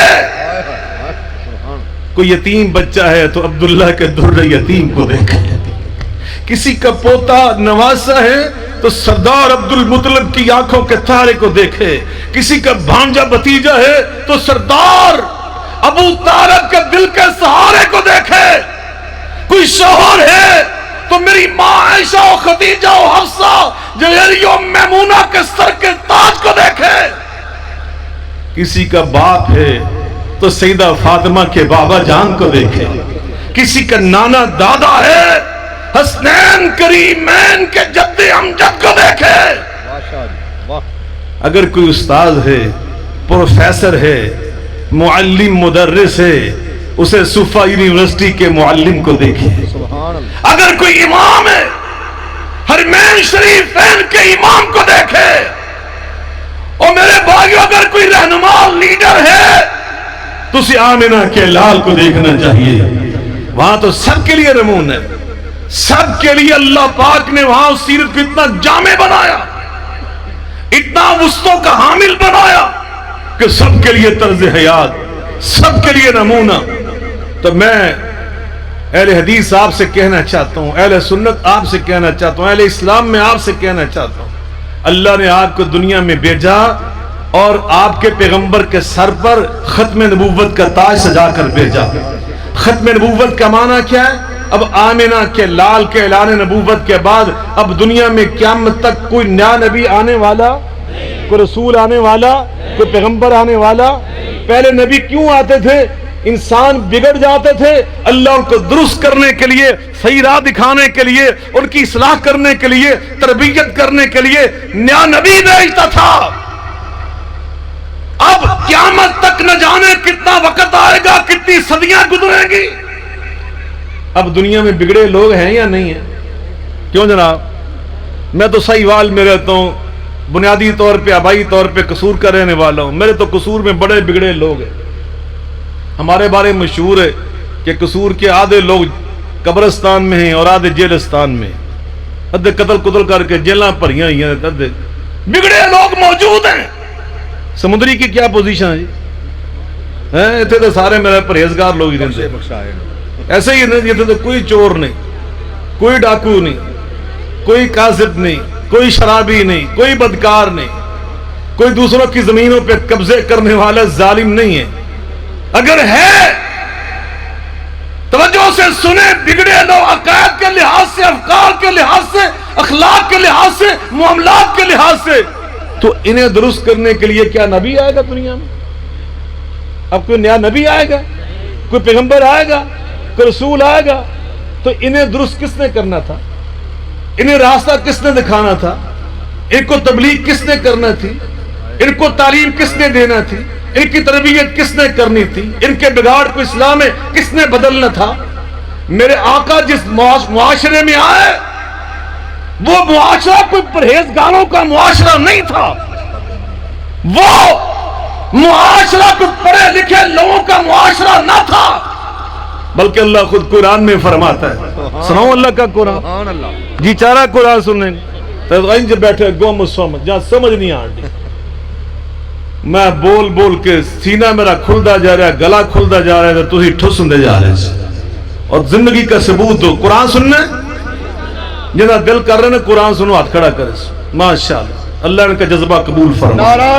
کوئی یتیم بچہ ہے تو عبداللہ کے در یتیم کو دیکھے، کسی کا پوتا نواسا ہے تو سردار عبد المطلب کی آنکھوں کے تارے کو دیکھے، کسی کا بھانجا بھتیجا ہے تو سردار ابو طالب کے دل کے سہارے کو دیکھے، کوئی شوہر ہے تو میری ماں عائشہ و خدیجہ و حفصہ جویریہ و میمونہ کے سر کے تاج کو دیکھے. کسی کا باپ ہے تو سیدہ فاطمہ کے بابا جان کو دیکھے. کسی کا نانا دادا ہے حسنین کریمین کے جد امجد کو دیکھے. اگر کوئی استاد ہے، پروفیسر ہے، معلم مدرس ہے، اسے صوفہ یونیورسٹی کے معلم کو دیکھے. اگر کوئی امام ہے، حرمین شریفین کے امام کو دیکھے. اور میرے بھائیو اگر کوئی رہنما لیڈر ہے تو اسے آمنہ کے لال کو دیکھنا چاہیے. وہاں تو سب کے لیے نمونہ ہے، سب کے لیے اللہ پاک نے وہاں اس سیرت کو اتنا جامع بنایا، اتنا وسطوں کا حامل بنایا کہ سب کے لیے طرز حیات، سب کے لیے نمونہ. تو میں اہل حدیث آپ سے کہنا چاہتا ہوں، اہل سنت آپ سے کہنا چاہتا ہوں، اہل اسلام میں آپ سے کہنا چاہتا ہوں، اللہ نے آپ کو دنیا میں بھیجا اور آپ کے پیغمبر کے سر پر ختم نبوت کا تاج سجا کر بھیجا. ختم نبوت کا معنی کیا ہے؟ اب آمنہ کے لال کے اعلان نبوت کے بعد اب دنیا میں قیامت تک کوئی نیا نبی آنے والا، کوئی رسول آنے والا، کوئی پیغمبر آنے والا. پہلے نبی کیوں آتے تھے؟ انسان بگڑ جاتے تھے، اللہ ان کو درست کرنے کے لیے، صحیح راہ دکھانے کے لیے، ان کی اصلاح کرنے کے لیے، تربیت کرنے کے لیے نیا نبی بھیجتا تھا. اب قیامت تک نہ جانے کتنا وقت آئے گا، کتنی صدیاں گزریں گی. اب دنیا میں بگڑے لوگ ہیں یا نہیں ہیں؟ کیوں جناب؟ میں تو سہیوال میں رہتا ہوں، بنیادی طور پہ آبائی طور پہ قصور کا رہنے والا ہوں. میرے تو قصور میں بڑے بگڑے لوگ ہیں. ہمارے بارے میں مشہور ہے کہ قصور کے آدھے لوگ قبرستان میں ہیں اور آدھے جیلستان میں، آدھے قتل کر کے جیلاں بھریاں ہوئی ہیں، آدھے بگڑے لوگ موجود ہیں. سمندری کی کیا پوزیشن ہے جی؟ اتنے تو سارے میرے پرہیزگار لوگ ہی رہتے ہیں. ایسے ہی نہیں، اتنے تو کوئی چور نہیں، کوئی ڈاکو نہیں، کوئی قاذف نہیں، کوئی شرابی نہیں، کوئی بدکار نہیں، کوئی دوسروں کی زمینوں پہ قبضے کرنے والا ظالم نہیں ہے. اگر ہے توجہ سے سنیں، بگڑے لوگ عقائد کے لحاظ سے، افکار کے لحاظ سے، اخلاق کے لحاظ سے، معاملات کے لحاظ سے، تو انہیں درست کرنے کے لیے کیا نبی آئے گا دنیا میں؟ اب کوئی نیا نبی آئے گا، کوئی پیغمبر آئے گا، کوئی رسول آئے گا، تو انہیں درست کس نے کرنا تھا؟ انہیں راستہ کس نے دکھانا تھا؟ ان کو تبلیغ کس نے کرنا تھی؟ ان کو تعلیم کس نے دینا تھی؟ ان کی تربیت کس نے کرنی تھی؟ ان کے بگاڑ کو اسلام میں کس نے بدلنا تھا؟ میرے آقا جس معاشرے میں آئے وہ معاشرہ کوئی پرہیزگاروں کا معاشرہ نہیں تھا، وہ معاشرہ کوئی پڑھے لکھے لوگوں کا معاشرہ نہ تھا، بلکہ اللہ خود قرآن میں فرماتا ہے. سناؤ اللہ کا قرآن؟ جی چارہ قرآن سنیں تو انج بیٹھے گم سمجھ جہاں سمجھ نہیں آتی. میں بول بول کے سینہ میرا کھلدا جا رہا ہے، گلا کھلدا جا رہا ہے، تو تسی ٹھس ہوندے جا رہے ہیں. اور زندگی کا ثبوت دو. قرآن سننا جنہا دل کر رہے ہیں قرآن سنو، ہاتھ کھڑا کرے. ماشاءاللہ اللہ ان کا جذبہ قبول فرمائے. نعرہ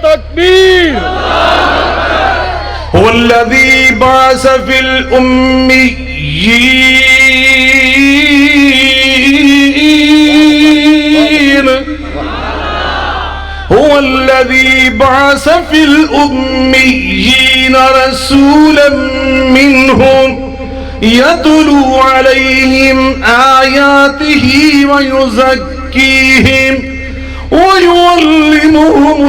تکبیر. هو الذي بعث في الأميين رسولا منهم يتلو عليهم آياته ويزكيهم ويعلمهم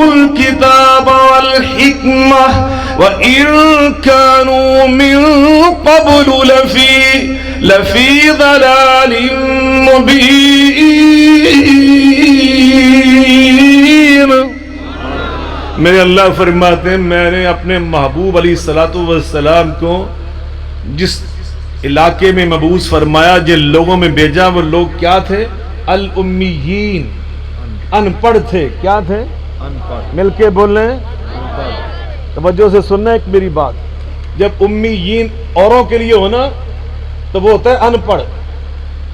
الكتاب والحكمة وإن كانوا من قبل لفي ضلال مبين. میرے اللہ فرماتے ہیں میں نے اپنے محبوب علیہ السلام کو جس علاقے میں مبعوث فرمایا، جن لوگوں میں بھیجا، وہ لوگ کیا تھے؟ الامیین، ان پڑھ تھے. کیا تھے؟ مل کے بولیں، توجہ سے سننا ایک میری بات. جب امیین اوروں کے لیے ہونا تو وہ ہوتا ہے ان پڑھ،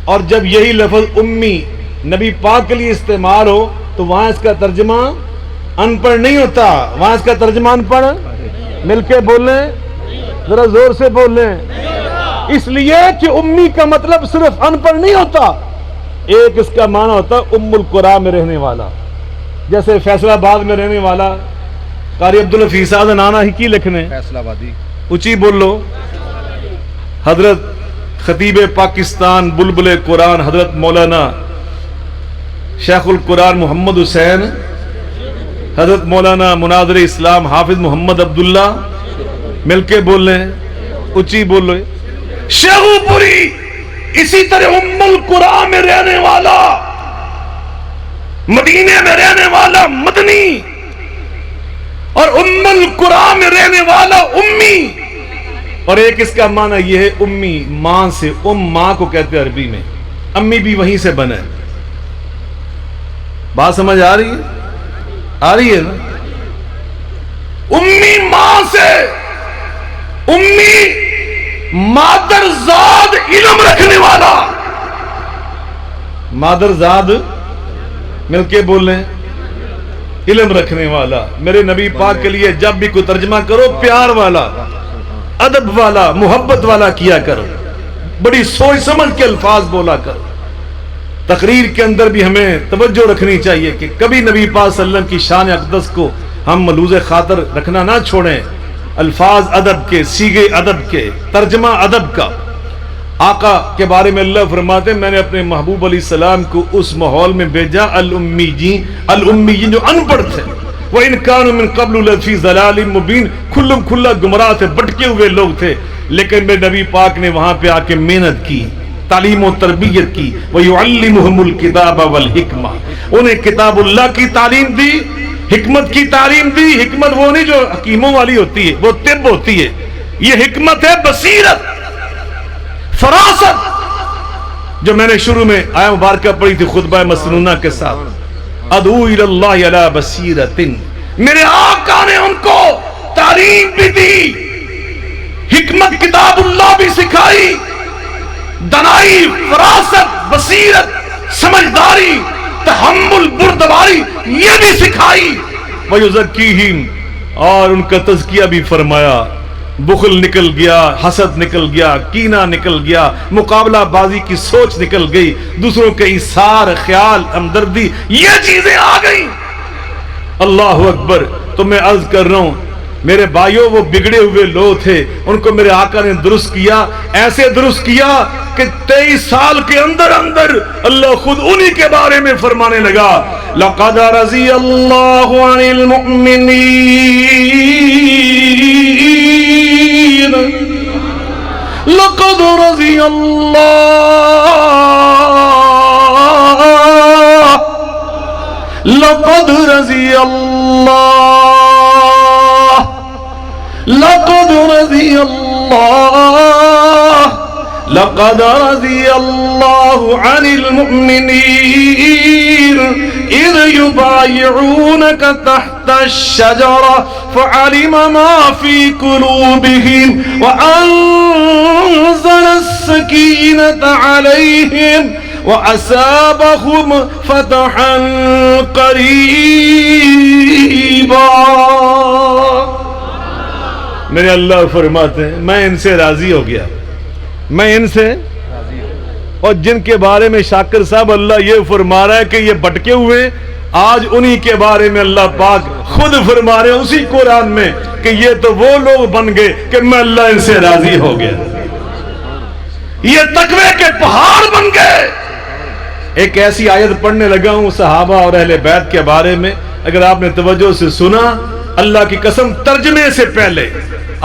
اور جب یہی لفظ امی نبی پاک کے لیے استعمال ہو تو وہاں اس کا ترجمہ ان پڑھ نہیں ہوتا، وہاں اس کا ترجمہ ان پڑھ، مل کے بولیں، ذرا زور سے بولیں، اس لیے کہ امی کا مطلب صرف ان پڑھ نہیں ہوتا، ایک اس کا معنی ہوتا ام القرآ میں رہنے والا، جیسے فیصلہ آباد میں رہنے والا قاری عبدالحفیظ صاحب نانا ہی کی لکھنے فیصلہ آبادی اونچی بولو، حضرت خطیب پاکستان بلبل قرآن حضرت مولانا شیخ القرآن محمد حسین، حضرت مولانا مناظر اسلام حافظ محمد عبداللہ، مل کے بول لیں، اونچی بولو، شیخو پوری اسی طرح ام القرآن میں رہنے والا، مدینے میں رہنے والا مدنی، اور ام القرآن میں رہنے والا امی، اور ایک اس کا معنی یہ ہے امی ماں سے، ماں کو کہتے ہیں عربی میں، امی بھی وہیں سے بنا ہے۔ بات سمجھ آ رہی ہے؟ آ رہی ہے نا؟ امی ماں سے، امی مادر زاد علم رکھنے والا، مادر زاد مل کے بول لیں، علم رکھنے والا۔ میرے نبی پاک کے لیے جب بھی کوئی ترجمہ کرو پیار والا، ادب والا، محبت والا کیا کرو، بڑی سوچ سمجھ کے الفاظ بولا کرو۔ تقریر کے اندر بھی ہمیں توجہ رکھنی چاہیے کہ کبھی نبی پاک صلی اللہ علیہ وسلم کی شان اقدس کو ہم ملوز خاطر رکھنا نہ چھوڑیں، الفاظ ادب کے، صیغے ادب کے، ترجمہ ادب کا۔ آقا کے بارے میں اللہ فرماتے ہیں میں نے اپنے محبوب علیہ السلام کو اس ماحول میں بھیجا الامیین جو ان پڑھ تھے، وَإِنْ كَانُوا مِنْ قَبْلُ لَفِي ضَلَالٍ مُبِينٍ، کھلا گمراہ تھے، بھٹکے ہوئے لوگ تھے، لیکن میرے نبی پاک نے وہاں پہ آ کے محنت کی، تعلیم و تربیت کی، وَيُعَلِّمُهُمُ الْكِتَابَ وَالْحِكْمَةَ، انہیں کتاب اللہ کی تعلیم دی، حکمت کی تعلیم دی۔ حکمت وہ نہیں جو حکیموں والی ہوتی ہے، وہ طب ہوتی ہے، یہ حکمت ہے بصیرت، فراست، جو میں نے شروع میں آیہ مبارکہ پڑھی تھی خطبہ مسنونہ کے ساتھ، ادعو الی اللہ علی بصیرت، میرے آقا نے ان کو تعلیم بھی دی، حکمت کتاب اللہ بھی سکھائی، دنائی، فراست، بصیرت، سمجھداری، تحمل، بردباری یہ بھی سکھائی، وَيُزَكِّيهِمْ، اور ان کا تزکیہ بھی فرمایا۔ بخل نکل گیا، حسد نکل گیا، کینہ نکل گیا، مقابلہ بازی کی سوچ نکل گئی، دوسروں کے ایثار، خیال، ہمدردی، یہ چیزیں آ گئیں۔ اللہ اکبر۔ تو میں عرض کر رہا ہوں میرے بھائیوں، وہ بگڑے ہوئے لوگ تھے، ان کو میرے آقا نے درست کیا، ایسے درست کیا کہ 23 سال کے اندر اللہ خود انہی کے بارے میں فرمانے لگا، لَقَدْ رَضِيَ اللَّهُ عَنِ الْمُؤْمِنِينَ، لَقَدْ رَضِيَ اللَّهُ، لَقَدْ رَضِيَ اللَّهُ، لقد رضي الله، لقد رضي الله عن المؤمنين إذ يبايعونك تحت الشجرة فعلم ما في قلوبهم وأنزل السكينة عليهم وأصابهم فتحا قريبا۔ میرے اللہ فرماتے ہیں میں ان سے راضی ہو گیا، میں ان سے، اور جن کے بارے میں شاکر صاحب اللہ یہ فرما رہا ہے کہ یہ بھٹکے ہوئے، آج انہی کے بارے میں اللہ پاک خود فرما رہے ہیں اسی قرآن میں کہ یہ تو وہ لوگ بن گئے کہ میں اللہ ان سے راضی ہو گیا، یہ تقوی کے پہاڑ بن گئے۔ ایک ایسی آیت پڑھنے لگا ہوں صحابہ اور اہل بیت کے بارے میں، اگر آپ نے توجہ سے سنا، اللہ کی قسم ترجمے سے پہلے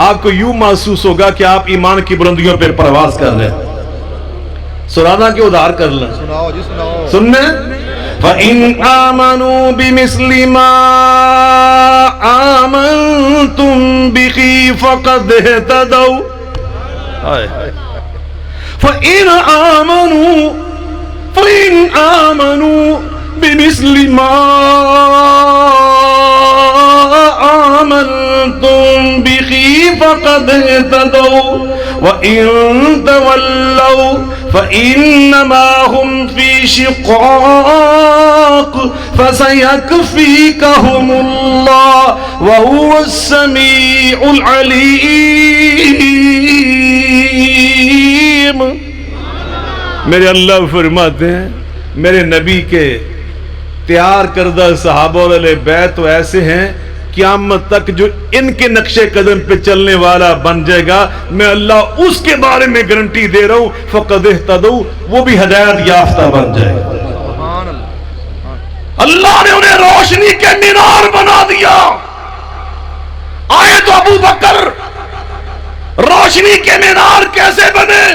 آپ کو یوں محسوس ہوگا کہ آپ ایمان کی بلندیوں پر پرواز کر رہے ہیں۔ سنانا کہ ادھار کر لیں؟ سناؤ جی سناؤ۔ سننے فَإِنْ آمَنُوا بِمِثْلِ مَا آمَنْتُمْ بِهِ فَقَدْ اهْتَدَوْا، فَإِنْ آمَنُوا بِمِثْلِ مَا آمنتم به فقد اهتدوا وإن تولوا فإنما هم في شقاق فسيكفيكهم الله وهو السميع العليم. میرے اللہ فرماتے ہیں میرے نبی کے تیار کردہ صحابہ اور اہل بیت تو ایسے ہیں قیامت تک جو ان کے نقش قدم پہ چلنے والا بن جائے گا. میں اللہ اس کے بارے میں گارنٹی دے رہا ہوں فقد اہتدوا، وہ بھی ہدایت یافتہ بن جائے گا. اللہ نے انہیں روشنی کے مینار بنا دیا. آئے تو ابو بکر روشنی کے مینار کیسے بنے؟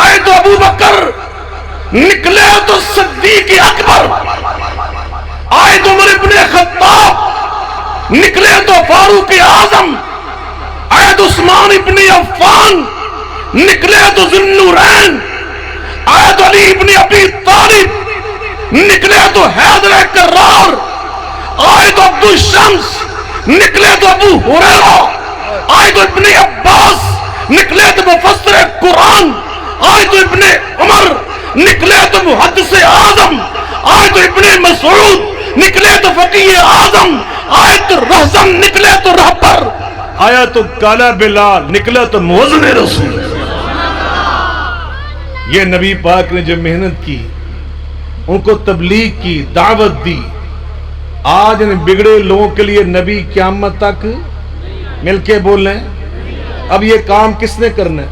آئے تو ابو بکر، نکلے تو صدیق اکبر، آئے تو عمر ابن خطاب، نکلے تو فاروق اعظم، آئے تو عثمان ابن عفان، نکلے تو ذو النورین، آئے تو علی ابن ابی طالب، نکلے تو حیدر کرار، آئے تو عبد الشمس، نکلے تو ابو ہریرہ، آئے تو ابن عباس، نکلے تو مفسر قرآن، آئے تو ابن عمر، نکلے تو محدث اعظم، آئے تو ابن مسعود، نکلے تو فقیہ اعظم، آئے تو رہزم، نکلے تو رہبر، آیا تو کالا بلال، نکلا تو مؤذن رسول. یہ نبی پاک نے جو محنت کی، ان کو تبلیغ کی، دعوت دی. آج ان بگڑے لوگوں کے لیے نبی قیامت تک مل کے بول رہے ہیں. اب یہ کام کس نے کرنا ہے؟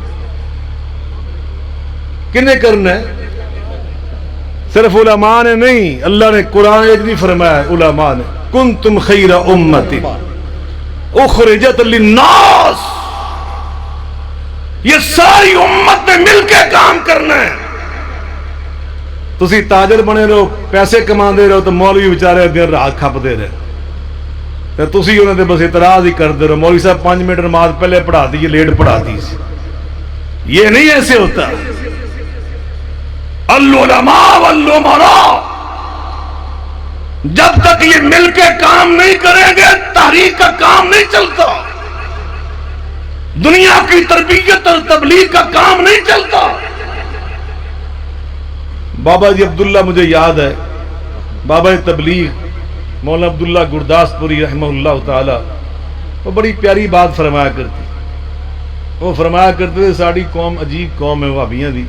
کنے کرنا ہے؟ صرف علماء نے نہیں، اللہ نے قرآن ایک نہیں فرمایا ہے علماء نے کنتم خیر امت اخرجت للناس. یہ ساری امت نے مل کے کام کرنا ہے. تسی تاجر بنے رہو، پیسے کما دے رہو، تو مولوی بیچارے دن رات کھپ دے رہے، تو تسی انہوں نے بس اعتراض ہی کر دے رہو. مولوی صاحب 5 منٹ نماز پہلے پڑھا دی، لیٹ پڑھا دی. یہ نہیں ایسے ہوتا. العلماء والامراء جب تک یہ مل کے کام نہیں کریں گے تحریک کا کام نہیں چلتا. دنیا کی تربیت اور تبلیغ کا کام نہیں چلتا. بابا جی عبداللہ مجھے یاد ہے، بابا تبلیغ مولانا عبداللہ گرداس پوری رحمہ اللہ تعالی، وہ بڑی پیاری بات فرمایا کرتی. وہ فرمایا کرتے تھے ساری قوم عجیب قوم ہے وہابیاں دی.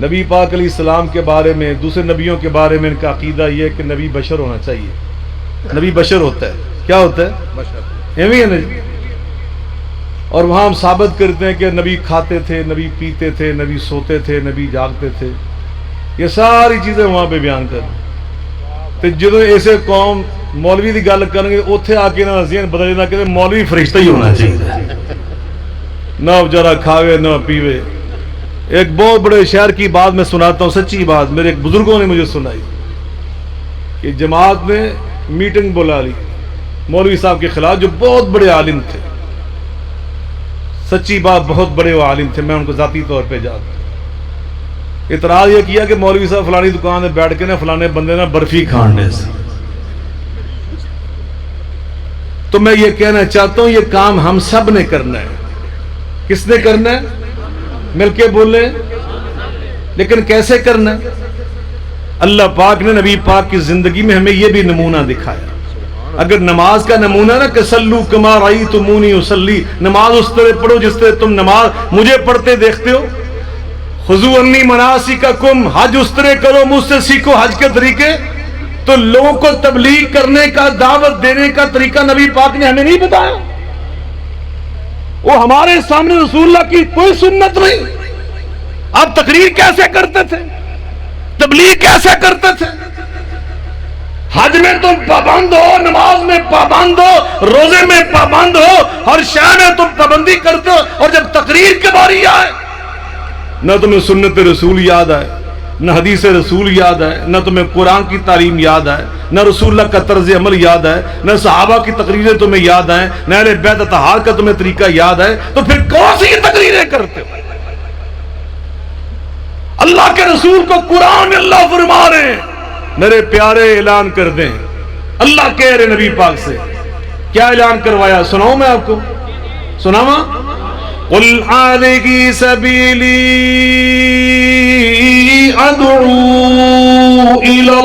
نبی پاک علیہ السلام کے بارے میں، دوسرے نبیوں کے بارے میں ان کا عقیدہ یہ ہے کہ نبی بشر ہونا چاہیے. نبی بشر ہوتا ہے. کیا ہوتا ہے؟ بشر. ایویں ہے نا جی. اور وہاں ہم ثابت کرتے ہیں کہ نبی کھاتے تھے، نبی پیتے تھے، نبی سوتے تھے، نبی جاگتے تھے. یہ ساری چیزیں وہاں پہ بیان کر رہے ہیں. تو جدو ایسے قوم مولوی دی گل کریں گے اتنے آ کے نہ ذہن بدل جانا کہ مولوی فرشتہ ہی ہونا چاہیے، نہ بیچارہ کھاوے نہ پیوے. ایک بہت بڑے شہر کی بات میں سناتا ہوں، سچی بات میرے ایک بزرگوں نے مجھے سنائی کہ جماعت نے میٹنگ بلا لی مولوی صاحب کے خلاف، جو بہت بڑے عالم تھے. سچی بات، بہت بڑے وہ عالم تھے، میں ان کو ذاتی طور پہ جانتا ہوں. اعتراض یہ کیا کہ مولوی صاحب فلانی دکان میں بیٹھ کے نا فلانے بندے نا برفی کھانے سے. تو میں یہ کہنا چاہتا ہوں یہ کام ہم سب نے کرنا ہے. کس نے کرنا ہے؟ مل کے بولیں. لیکن کیسے کرنا ہے؟ اللہ پاک نے نبی پاک کی زندگی میں ہمیں یہ بھی نمونہ دکھایا. اگر نماز کا نمونہ نا کہ صلو کما رأیتمونی اصلی، نماز اس طرح پڑھو جس طرح تم نماز مجھے پڑھتے دیکھتے ہو. خذو انی مناسککم، حج اس طرح کرو مجھ سے سیکھو حج کے طریقے. تو لوگوں کو تبلیغ کرنے کا، دعوت دینے کا طریقہ نبی پاک نے ہمیں نہیں بتایا. وہ ہمارے سامنے رسول اللہ کی کوئی سنت نہیں. آپ تقریر کیسے کرتے تھے؟ تبلیغ کیسے کرتے تھے؟ حج میں تم پابند ہو، نماز میں پابند ہو، روزے میں پابند ہو، ہر شے میں تم پابندی کرتے ہو. اور جب تقریر کے باری آئے نہ تمہیں سنت رسول یاد آئے، نہ حدیث رسول یاد آئے، نہ تمہیں قرآن کی تعلیم یاد آئے، نہ رسول اللہ کا طرز عمل یاد آئے، نہ صحابہ کی تقریریں تمہیں یاد آئیں، نہ اہل بیت اطہار کا تمہیں طریقہ یاد آئے، تو پھر کون سی تقریریں کرتے ہو؟ اللہ کے رسول کو قرآن میں اللہ فرما رہے ہیں میرے پیارے اعلان کر دیں. اللہ کہہ رہے نبی پاک سے کیا اعلان کروایا؟ سناؤں میں آپ کو؟ سناواں؟ قل هذه سبيلي أدعو إلى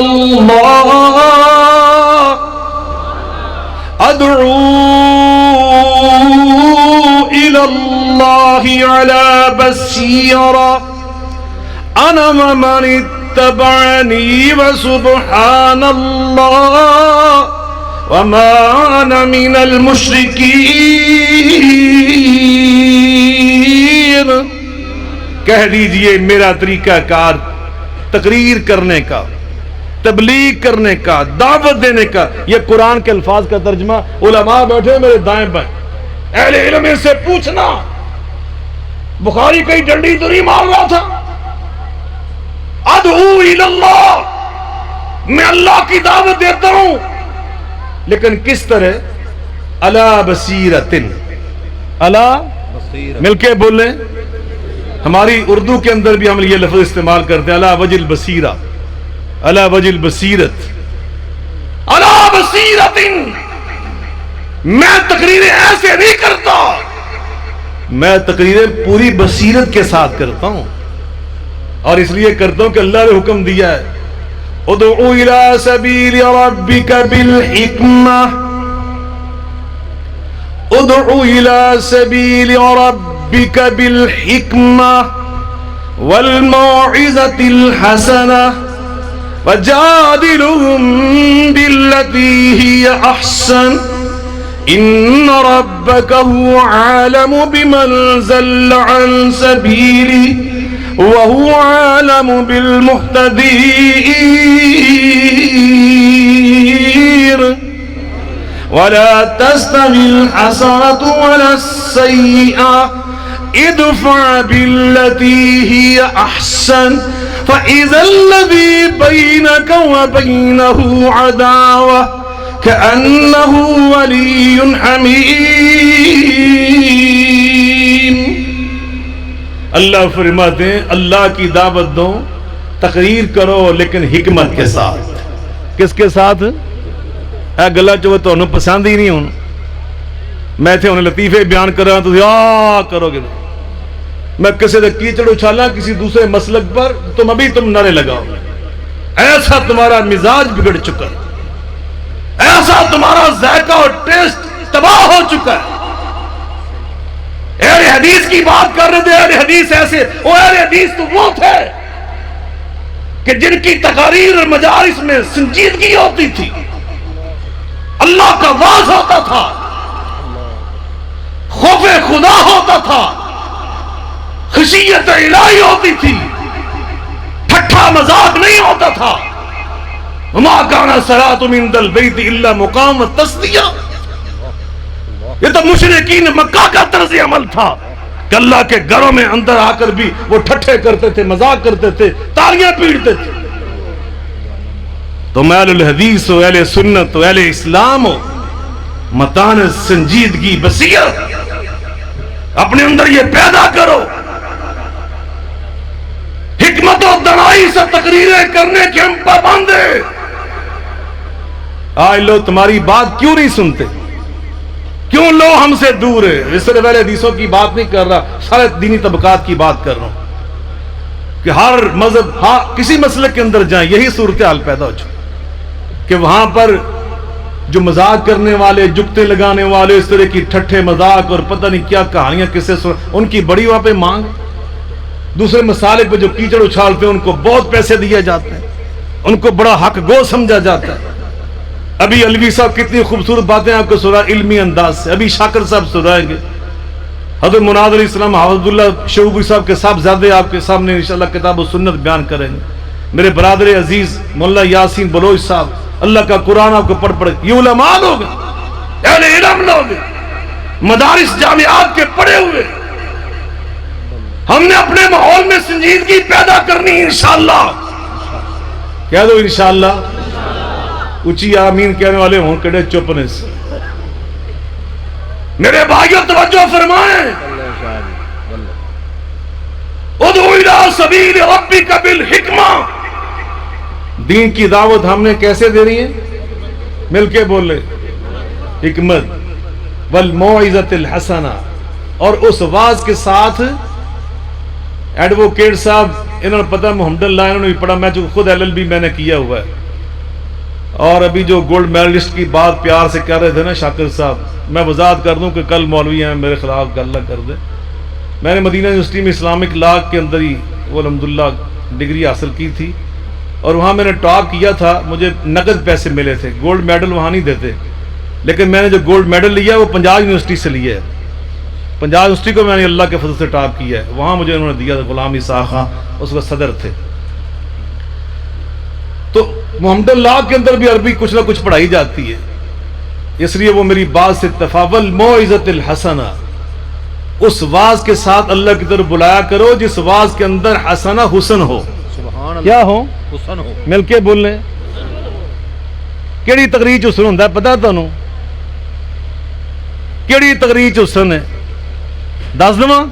الله على بصيرة أنا ومن اتبعني وسبحان الله وما أنا من المشركين. کہہ دیجئے میرا طریقہ کار تقریر کرنے کا، تبلیغ کرنے کا، دعوت دینے کا. یہ قرآن کے الفاظ کا ترجمہ. علماء بیٹھے میرے دائیں بائیں، اہل علم سے پوچھنا بخاری کئی ڈنڈی تو نہیں مار رہا تھا. ادعو الی اللہ، میں اللہ کی دعوت دیتا ہوں، لیکن کس طرح؟ علی بصیرۃ، علی مل کے بولیں. ہماری اردو کے اندر بھی ہم یہ لفظ استعمال کرتے ہیں، علی وجہ البصیرہ، علی وجہ البصیرت، علی بصیرۃ. میں تقریریں ایسے نہیں کرتا، میں تقریریں پوری بصیرت کے ساتھ کرتا ہوں، اور اس لیے کرتا ہوں کہ اللہ نے حکم دیا ہے ادعو الی سبیل ربک بالحکمہ، ادعو الی سبیل ربک بالحکمہ والموعظۃ الحسنہ وجادلهم بالتي هي احسن ان ربك هو عالم بمن ضل عن سبيله وهو عالم بالمهتدين. ولا تستوي الحسنة ولا السيئة ادفع بالتي هي احسن فإذا الذي بينك وبينه عداوة كأنه ولي حميم. اللہ فرماتے ہیں اللہ کی دعوت دو، تقریر کرو لیکن حکمت کے ساتھ. کس کے ساتھ؟ اے گلا جو تو انہوں پسند ہی نہیں ہوں. میں تھے انہیں لطیفے بیان کر رہا ہوں تو کرو گے. میں کسی سے کیچڑ اچھالا کسی دوسرے مسلک پر، تم نعرے لگاؤ. ایسا تمہارا مزاج بگڑ چکا ہے، ایسا تمہارا ذائقہ اور ٹیسٹ تباہ ہو چکا ہے. اہل حدیث کی بات کر رہے تھے، اہل حدیث ایسے، وہ اہل حدیث تو وہ تھے کہ جن کی تقاریر اور مجالس میں سنجیدگی ہوتی تھی، اللہ کا واز ہوتا تھا، خوف خدا ہوتا تھا، خشیت الہی ہوتی تھی، ٹھٹھا مذاق نہیں ہوتا تھا. وما کان صلاۃ من البیت الا مقام التسلیہ. یہ تو مشرکین مکہ کا طرز عمل تھا کہ اللہ کے گھروں میں اندر آ کر بھی وہ ٹھٹھے کرتے تھے، مذاق کرتے تھے، تالیاں پیٹتے تھے. تو اہل الحدیث ہو، اہل سنت ہو، اہل اسلام ہو، متانت، سنجیدگی، بصیرت اپنے اندر یہ پیدا کرو. حکمت و دانائی سے تقریریں کرنے کے ہم پابند ہیں. آج لوگ تمہاری بات کیوں نہیں سنتے؟ کیوں لوگ ہم سے دور ہے؟ اس طرح پہلے حدیثوں کی بات نہیں کر رہا، سارے دینی طبقات کی بات کر رہا ہوں کہ ہر مذہب کسی مسئلے کے اندر جائیں یہی صورتحال پیدا ہو چکی کہ وہاں پر جو مذاق کرنے والے، جگتے لگانے والے، اس طرح کی ٹھٹھے مذاق اور پتہ نہیں کیا کہانیاں کسے ان کی بڑی وہاں پہ مانگ. دوسرے مسالے پہ جو کیچڑ اچھالتے ہیں ان کو بہت پیسے دیے جاتے ہیں، ان کو بڑا حق گو سمجھا جاتا ہے. ابھی علوی صاحب کتنی خوبصورت باتیں آپ کو سنا علمی انداز سے، ابھی شاکر صاحب سنائیں گے. حضرت مناد علیہ السلام حافظ اللہ شعوبی صاحب کے صاحب زیادہ آپ کے سامنے انشاءاللہ کتاب و سنت بیان کریں گے. میرے برادر عزیز مولا یاسین بلوچ صاحب، اللہ کا قرآن آپ کو پڑھ یہ علماء لوگ ہیں، اہل علم لوگ ہیں، مدارس جامعات کے پڑھے ہوئے. ہم نے اپنے ماحول میں سنجیدگی پیدا کرنی انشاءاللہ. کہہ دو انشاءاللہ. اونچی آمین کہنے والے ہوں کڑے چپنے سے. میرے بھائیوں توجہ فرمائیں. ادعو الی سبیل ربک بالحکمہ. دین کی دعوت ہم نے کیسے دینی ہے؟ مل کے بولے. حکمت والموعظۃ الحسنہ، اور اس واز کے ساتھ ایڈوکیٹ صاحب انہوں نے پتہ محمد اللہ انہوں نے بھی پڑھا, میں جو خود LLB میں نے کیا ہوا ہے, اور ابھی جو گولڈ میڈلسٹ کی بات پیار سے کر رہے تھے نا شاکر صاحب, میں وضاحت کر دوں کہ کل مولوی ہیں میرے خلاف گل نہ کر دیں. میں نے مدینہ یونیورسٹی میں اسلامک لا کے اندر ہی وہ الحمدللہ ڈگری حاصل کی تھی, اور وہاں میں نے ٹاپ کیا تھا, مجھے نقد پیسے ملے تھے, گولڈ میڈل وہاں نہیں دیتے, لیکن میں نے جو گولڈ میڈل لیا وہ پنجاب یونیورسٹی سے لیا ہے. پنجاب یونیورسٹی کو میں نے اللہ کے فضل سے ٹاپ کیا ہے, وہاں مجھے انہوں نے دیا تھا, غلام اسحاق خان اس وقت صدر تھے. تو محمد اللہ کے اندر بھی عربی کچھ نہ کچھ پڑھائی جاتی ہے, اس لیے وہ میری بات سے تفاول موعظۃ الحسنہ, اس واز کے ساتھ اللہ کی طرف بلایا کرو جس واز کے اندر حسنہ حسن ہو. کیا ہو؟ حسن ہو. مل کے بول لیں. کیڑی تقریر چ حسن ہوندا ہے پتہ تانوں؟ کیڑی تقریر چ حسن ہے دس دواں؟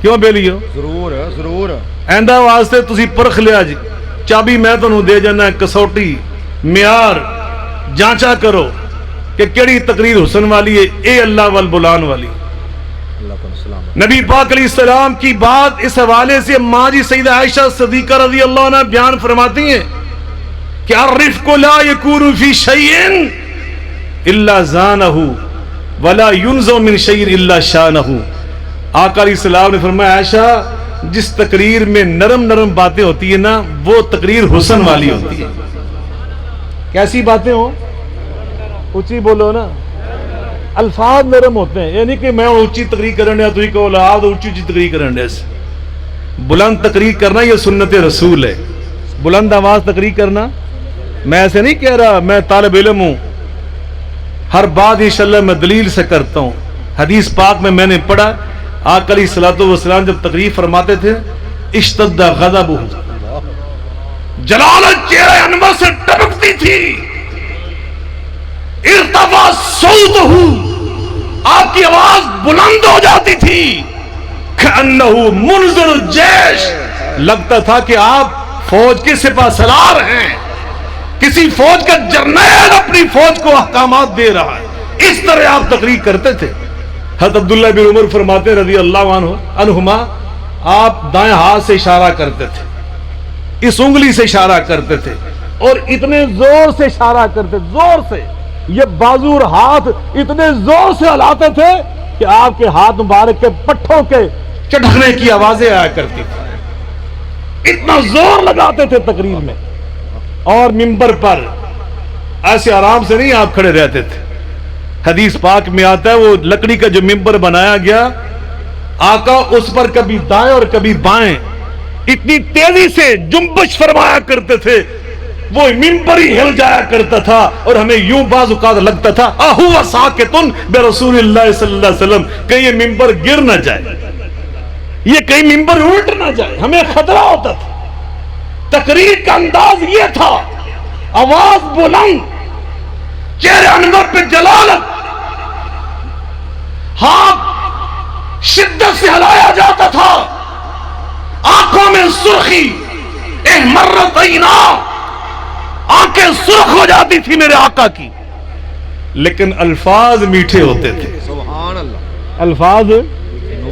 کیوں بیلیو؟ ضرور ضرور. آئندہ واسطے تسی پرکھ لیا جی, چابی میں تانوں دے جانا, کسوٹی معیار جانچا کرو کہ کیڑی تقریر حسن والی ہے, اے اللہ وال بلان والی. نبی پاک علیہ السلام کی بات اس حوالے سے ماں جی سیدہ عائشہ صدیقہ رضی اللہ عنہ بیان فرماتی ہیں کہ الرفق لا یکون فی شیء الا زانہ ولا ینزع من شیء الا شانہ. آقا علیہ السلام نے فرمایا عائشہ جس تقریر میں نرم نرم باتیں ہوتی ہیں نا وہ تقریر حسن والی ہوتی ہے. کیسی باتیں ہوں؟ اونچی بولو نا. الفاظ نرم ہوتے ہیں, یہ نہیں کہ میں اونچی تقریر کرن دیا تو ہی کہو آپ اونچی اونچی تقریر کرن دیا. بلند تقریر کرنا یہ سنت رسول ہے, بلند آواز تقریر کرنا. میں ایسے نہیں کہہ رہا, میں طالب علم ہوں, ہر بات انشاءاللہ میں دلیل سے کرتا ہوں. حدیث پاک میں نے پڑھا آقا علیہ الصلوۃ والسلام جب تقریر فرماتے تھے اشتد غضبہ, جلالت چہرہ انور سے ٹپکتی تھی, ارتفع صوتہ, آپ کی آواز بلند ہو جاتی تھی, کأنہ منذر الجیش, لگتا تھا کہ آپ فوج کے سپہ سالار ہیں, کسی فوج کا جرنیل اپنی فوج کو احکامات دے رہا ہے. اس طرح آپ تقریر کرتے تھے. حضرت عبداللہ بن عمر فرماتے رضی اللہ عنہما, آپ دائیں ہاتھ سے اشارہ کرتے تھے, اس انگلی سے اشارہ کرتے تھے, اور اتنے زور سے اشارہ کرتے, زور سے, یہ بازو اور ہاتھ اتنے زور سے ہلاتے تھے کہ آپ کے ہاتھ مبارک کے پٹھوں کے چٹکنے کی آوازیں آیا کرتی تھی. اتنا زور لگاتے تھے تقریر میں. اور منبر پر ایسے آرام سے نہیں آپ کھڑے رہتے تھے. حدیث پاک میں آتا ہے وہ لکڑی کا جو منبر بنایا گیا, آقا اس پر کبھی دائیں اور کبھی بائیں اتنی تیزی سے جنبش فرمایا کرتے تھے, وہ منبر ہی ہل جایا کرتا تھا, اور ہمیں یوں بعض اوقات لگتا تھا اہو ساکتن برسول اللہ صلی اللہ علیہ وسلم, کہیں یہ منبر گر نہ جائے, یہ کہیں منبر الٹ نہ جائے, ہمیں خطرہ ہوتا تھا. تقریر کا انداز یہ تھا, آواز بلند, چہرے انور پہ جلالت, ہاتھ شدت سے ہلایا جاتا تھا, آنکھوں میں سرخی, احمرت عینا, آنکھیں سرخ ہو جاتی تھی میرے آقا کی, لیکن الفاظ میٹھے ہوتے تھے. سبحان اللہ. الفاظ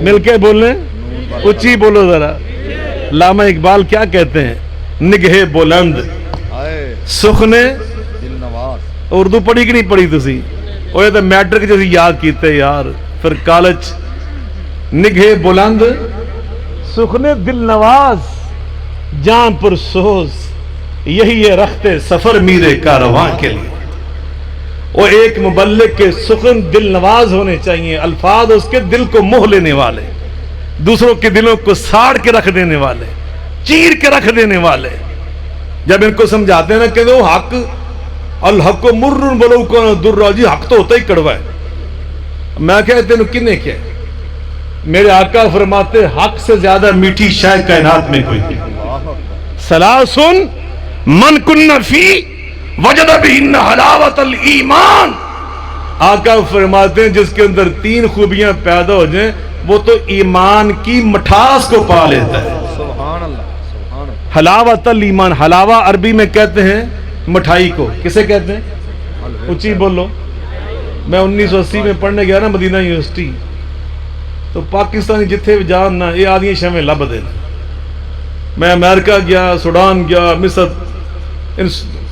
مل کے بولنے, اونچی بولو ذرا. علامہ اقبال کیا کہتے ہیں, نگہ بلند سخنے دل نواز. اردو پڑھی کہ نہیں پڑھی تسی؟ وہ یہ تو میٹرک جیسی یاد کیتے یار, پھر کالج. نگہ بلند سخنے دل نواز, جان پر سوز, یہی ہے رختے سفر میرے کارواں کے لیے. وہ ایک مبلغ کے سخن دل نواز ہونے چاہیے, الفاظ اس کے دل کو موہ لینے والے, دوسروں کے دلوں کو ساڑ کے رکھ دینے والے, چیر کے رکھ دینے والے. جب ان کو سمجھاتے ہیں نا کہ وہ حق الحق مر ولو کان در, جی حق تو ہوتا ہی کڑوا ہے. میں کہتے ہیں کنے کیا, میرے آقا فرماتے حق سے زیادہ میٹھی شے کائنات میں کوئی نہیں. ثلاثن من کن فی وجد بہن حلاوت الایمان. آقا فرماتے ہیں جس کے اندر تین خوبیاں پیدا ہو جائیں وہ تو ایمان کی مٹھاس کو پا لیتا ہے. سبحان اللہ. سبحان اللہ. حلاوت الایمان, حلاوہ عربی میں کہتے ہیں مٹھائی کو. کسے کہتے ہیں؟ اونچی بولو. میں 1980 میں پڑھنے گیا نا مدینہ یونیورسٹی, تو پاکستانی جتھے بھی جان نہ یہ آدھی شویں لبھدے نے. میں امریکہ گیا, سوڈان گیا, مصر,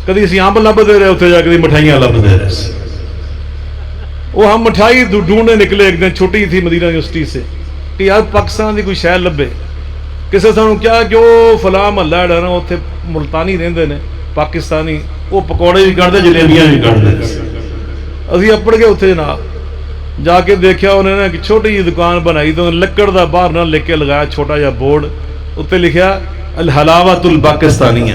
کدی اسی امب لبھدے رہے, اتنے جا کے مٹھائیاں لبھدے رہے. وہ ہم مٹھائی ڈھونڈنے نکلے ایک دن, چھٹی تھی مدینہ یونیورسٹی سے, کہ یار پاکستان کی کوئی شہر لبھے. کسی سانو کیا کہ وہ فلاں محلہ ہے نا اتنے ملتانی رہندے نے پاکستانی, وہ پکوڑے بھی کھڑتے جلیبیاں بھی کھڑتے. اسی اپڑ کے اتنے جناب جا کے دیکھا انہوں نے ایک چھوٹی جی دکان بنائی, تو لکڑ دا باہر نہ لکھ کے لگایا چھوٹا جا بورڈ, اتنے لکھیا الحلاوۃ الپاکستانیہ.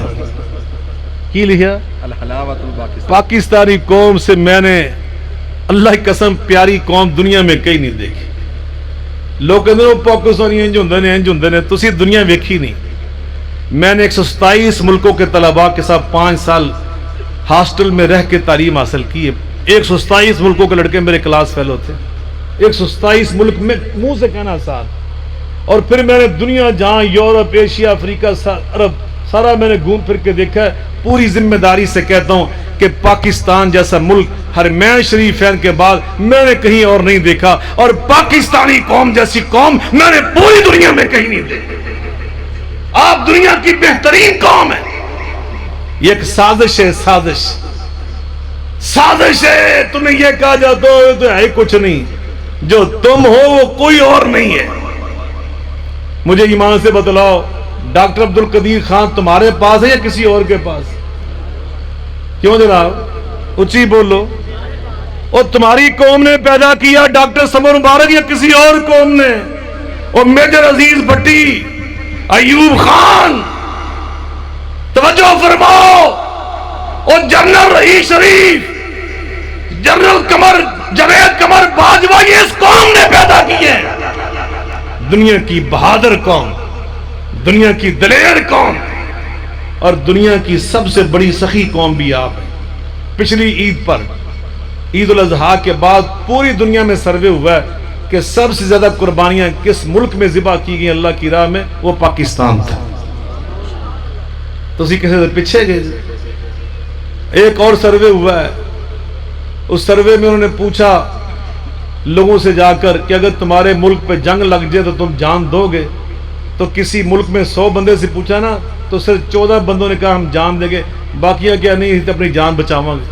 کی لکھیا؟ الحلاوۃ الپاکستان. پاکستانی قوم سے میں نے اللہ کی قسم پیاری قوم دنیا میں کئی نہیں دیکھی. لوگ کہتے ہیں پاکستانی انج ہوندے نے, انج ہوندے نے, تسی دنیا ویکھی نہیں. میں نے 127 ملکوں کے طلباء کے ساتھ 5 سال ہاسٹل میں رہ کے تعلیم حاصل کی ہے. 127 ملکوں کے لڑکے میرے کلاس فیلو تھے. 127 ملک میں منہ سے کہنا آسان. اور پھر میں نے دنیا جہاں یورپ, ایشیا, افریقہ, عرب سارا میں نے گھوم پھر کے دیکھا ہے. پوری ذمہ داری سے کہتا ہوں کہ پاکستان جیسا ملک حرمین شریفین کے بعد میں نے کہیں اور نہیں دیکھا, اور پاکستانی قوم جیسی قوم میں نے پوری دنیا میں کہیں نہیں دیکھی. آپ دنیا کی بہترین قوم ہے. یہ ایک سازش ہے, سازش ہے. تمہیں یہ کہا جاتا ہو تو ہے کچھ نہیں, جو تم ہو وہ کوئی اور نہیں ہے. مجھے ایمان سے بتلاؤ, ڈاکٹر عبد القدیر خان تمہارے پاس ہے یا کسی اور کے پاس؟ کیوں جناب, اچھی بولو. اور تمہاری قوم نے پیدا کیا ڈاکٹر سمر مبارک یا کسی اور قوم نے؟ اور میجر عزیز بھٹی, ایوب خان, توجہ فرماؤ, اور جنرل رئیس شریف, جنرل جاوید قمر باجوہ, یہ اس قوم نے پیدا کیے. دنیا کی بہادر قوم, دنیا کی دلیر قوم, اور دنیا کی سب سے بڑی سخی قوم بھی آپ ہیں. پچھلی عید پر, عید الاضحیٰ کے بعد پوری دنیا میں سروے ہوا ہے کہ سب سے زیادہ قربانیاں کس ملک میں ذبح کی گئی اللہ کی راہ میں, وہ پاکستان تھا. تو اسی کسی سے پیچھے گئے. ایک اور سروے ہوا ہے, اس سروے میں انہوں نے پوچھا لوگوں سے جا کر کہ اگر تمہارے ملک پہ جنگ لگ جائے تو تم جان دو گے؟ تو کسی ملک میں 100 بندے سے پوچھا نا, تو صرف 14 بندوں نے کہا ہم جان دیں گے, باقیہ کیا نہیں اپنی جان بچاواں گے.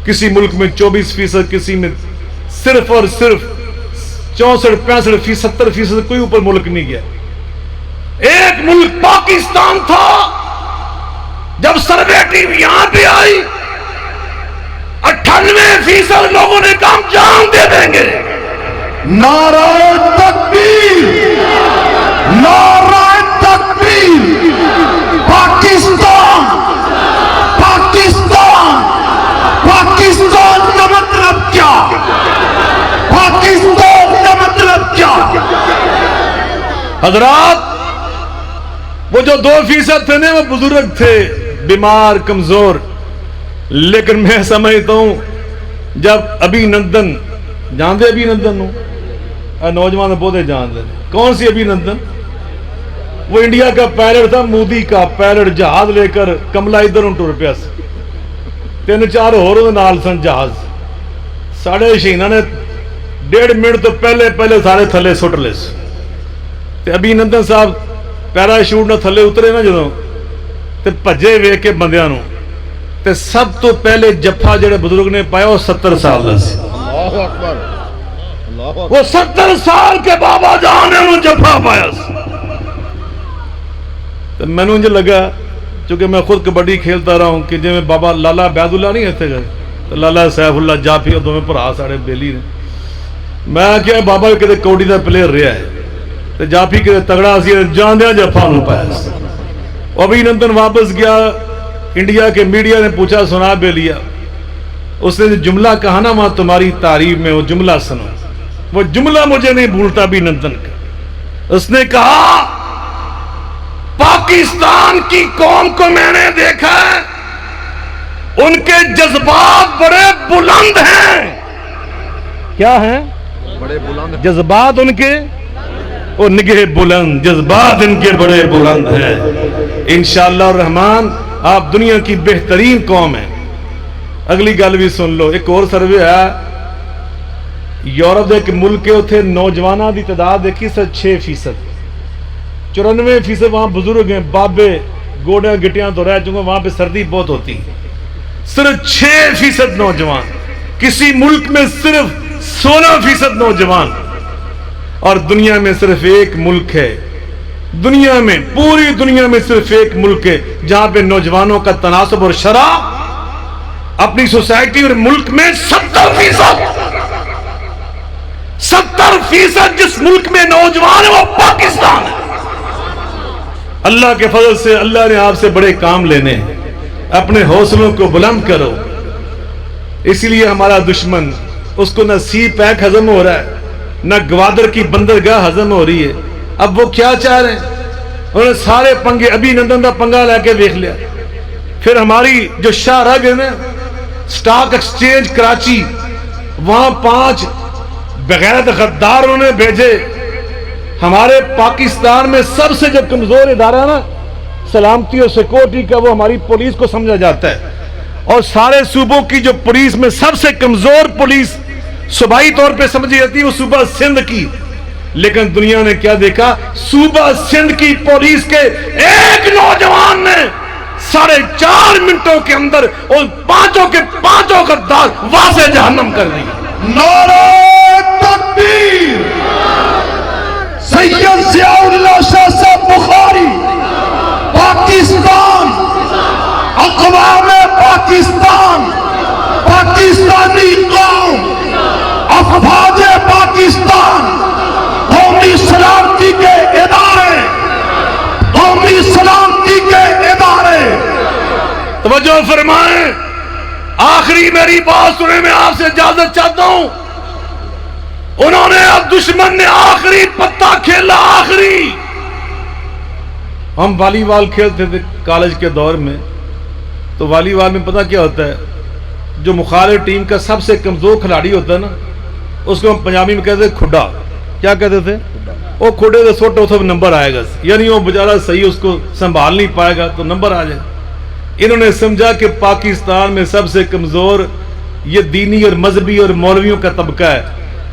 کسی ملک میں 24%, کسی میں صرف اور صرف 64-65%, 70%, کوئی اوپر ملک نہیں گیا. ایک ملک پاکستان تھا. جب سروے ٹیم یہاں پہ آئی 98% لوگوں نے کہا ہم جان دے دیں گے. نعرہ تکبیر, نعرہ تکبیر. پاکستان, پاکستان, پاکستان کا مطلب کیا؟ پاکستان کا مطلب کیا؟ حضرات, وہ جو 2% تھے نا وہ بزرگ تھے, بیمار, کمزور. لیکن میں سمجھتا ہوں جب ابھی نندن, جان دے ابھی نندن ہوں, نوجوان بہت جان دے. کون سی ابھی نندن؟ وہ انڈیا کا پائلٹ تھا, مودی کا پائلٹ, جہاز لے کر کملا ادھر ٹر پیا. 3-4 ہوروں نال سن جہاز. ساڑھے شہینہ نے 1.5 منٹ تو پہلے سارے تھلے سٹ لے. ابھی نندن صاحب پیراشوٹ نہ تھلے اترے نا جدوں, تے بھجے ویکھ کے بندیاں نوں, تے سب تو پہلے جفا جڑے بزرگ نے پایا وہ 70 سال دا سی. اللہ اکبر, اللہ اکبر. وہ 70 سال کے بابا جان نے انہوں جفا پایا. تو میں نے لگا, چونکہ میں خود کبڈی کھیلتا رہا ہوں, کہ جی میں بابا لالا عبید اللہ نہیں اتنے گئے, تو لالا سیف اللہ جافی, اور دونوں بھرا ساڑے بیلی نے. میں کیا بابا کدے کوڑی دا پلیئر رہا ہے, تو جافی کدے تگڑا سی, جاندیا جفا نوں پایا. ابھی نندن واپس گیا, انڈیا کے میڈیا نے پوچھا سنا بیلیا, اس نے جملہ کہا نا وہاں تمہاری تعریف میں, وہ جملہ سنو. وہ جملہ مجھے نہیں بھولتا بھی نندن کا. اس نے کہا پاکستان کی قوم کو میں نے دیکھا ہے, ان کے جذبات بڑے بلند ہیں. کیا ہیں؟ بڑے بلند جذبات ان کے, وہ نگہ بلند, جذبات ان کے بڑے بلند ہیں. انشاءاللہ الرحمن آپ دنیا کی بہترین قوم ہیں. اگلی گل بھی سن لو. ایک اور سروے ہے, یورپ دے ایک ملک کے اتنے نوجوانوں کی تعداد دیکھی سر 6%، 94% وہاں بزرگ ہیں، بابے گوڑیاں گٹیاں تو رہ چکے، وہاں پہ سردی بہت ہوتی ہے، صرف 6% نوجوان، کسی ملک میں صرف 16% نوجوان، اور دنیا میں صرف ایک ملک ہے، دنیا میں پوری دنیا میں صرف ایک ملک ہے جہاں پہ نوجوانوں کا تناسب اور شرح اپنی سوسائٹی اور ملک میں 70% جس ملک میں نوجوان ہے وہ پاکستان ہے۔ اللہ کے فضل سے اللہ نے آپ سے بڑے کام لینے ہیں، اپنے حوصلوں کو بلند کرو۔ اسی لیے ہمارا دشمن، اس کو نہ سی پیک ہضم ہو رہا ہے، نہ گوادر کی بندرگاہ ہضم ہو رہی ہے۔ اب وہ کیا چاہ رہے ہیں؟ انہوں نے سارے پنگے، ابھی نندن کا پنگا لے کے دیکھ لیا، پھر ہماری جو شاہ رگ ہے نا سٹاک ایکسچینج کراچی، وہاں 5 بغیرت غدار انہوں نے بھیجے۔ ہمارے پاکستان میں سب سے جو کمزور ادارہ ہے نا سلامتی اور سیکورٹی کا، وہ ہماری پولیس کو سمجھا جاتا ہے، اور سارے صوبوں کی جو پولیس میں سب سے کمزور پولیس صوبائی طور پہ سمجھی جاتی ہے وہ صوبہ سندھ کی۔ لیکن دنیا نے کیا دیکھا؟ صوبہ سندھ کی پولیس کے ایک نوجوان نے 4.5 منٹوں کے اندر ان 5 کے 5 غدار واضح جہنم کر دی۔ نعرہ تکبیر! سید ضیاء اللہ شاہ صاحب بخاری، پاکستان، اقوام پاکستان، پاکستانی قوم، افواج پاکستان، قومی سلامتی کے ادارے، قومی سلامتی کے ادارے، توجہ فرمائیں، آخری میری بات سنیں، میں آپ سے اجازت چاہتا ہوں۔ انہوں نے، اب دشمن نے آخری پتہ کھیلا، آخری۔ ہم والی بال کھیلتے تھے کالج کے دور میں، تو والی بال میں پتہ کیا ہوتا ہے؟ جو مخالف ٹیم کا سب سے کمزور کھلاڑی ہوتا ہے نا، اس کو ہم پنجابی میں کہتے تھے کھڈا۔ کیا کہتے تھے؟ وہ کھڈے سے سوٹو سب نمبر آئے گا، یعنی وہ بیچارہ صحیح اس کو سنبھال نہیں پائے گا تو نمبر آ جائے۔ انہوں نے سمجھا کہ پاکستان میں سب سے کمزور یہ دینی اور مذہبی اور مولویوں کا طبقہ ہے،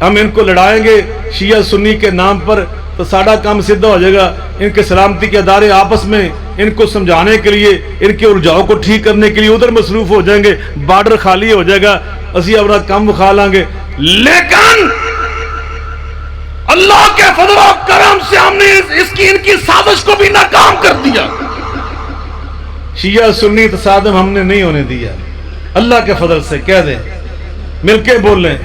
ہم ان کو لڑائیں گے شیعہ سنی کے نام پر تو ساڑھا کام سیدھا ہو جائے گا۔ ان کے سلامتی کے ادارے آپس میں ان کو سمجھانے کے لیے، ان کے الجھاؤ کو ٹھیک کرنے کے لیے ادھر مصروف ہو جائیں گے، بارڈر خالی ہو جائے گا، اسی اپنا کام کھا لیں گے۔ لیکن اللہ کے فضل و کرم سے ہم نے ان کی سازش کو بھی ناکام کر دیا۔ شیعہ سنی تصادم ہم نے نہیں ہونے دیا، اللہ کے فضل سے کہہ دیں، مل کے بول لیں،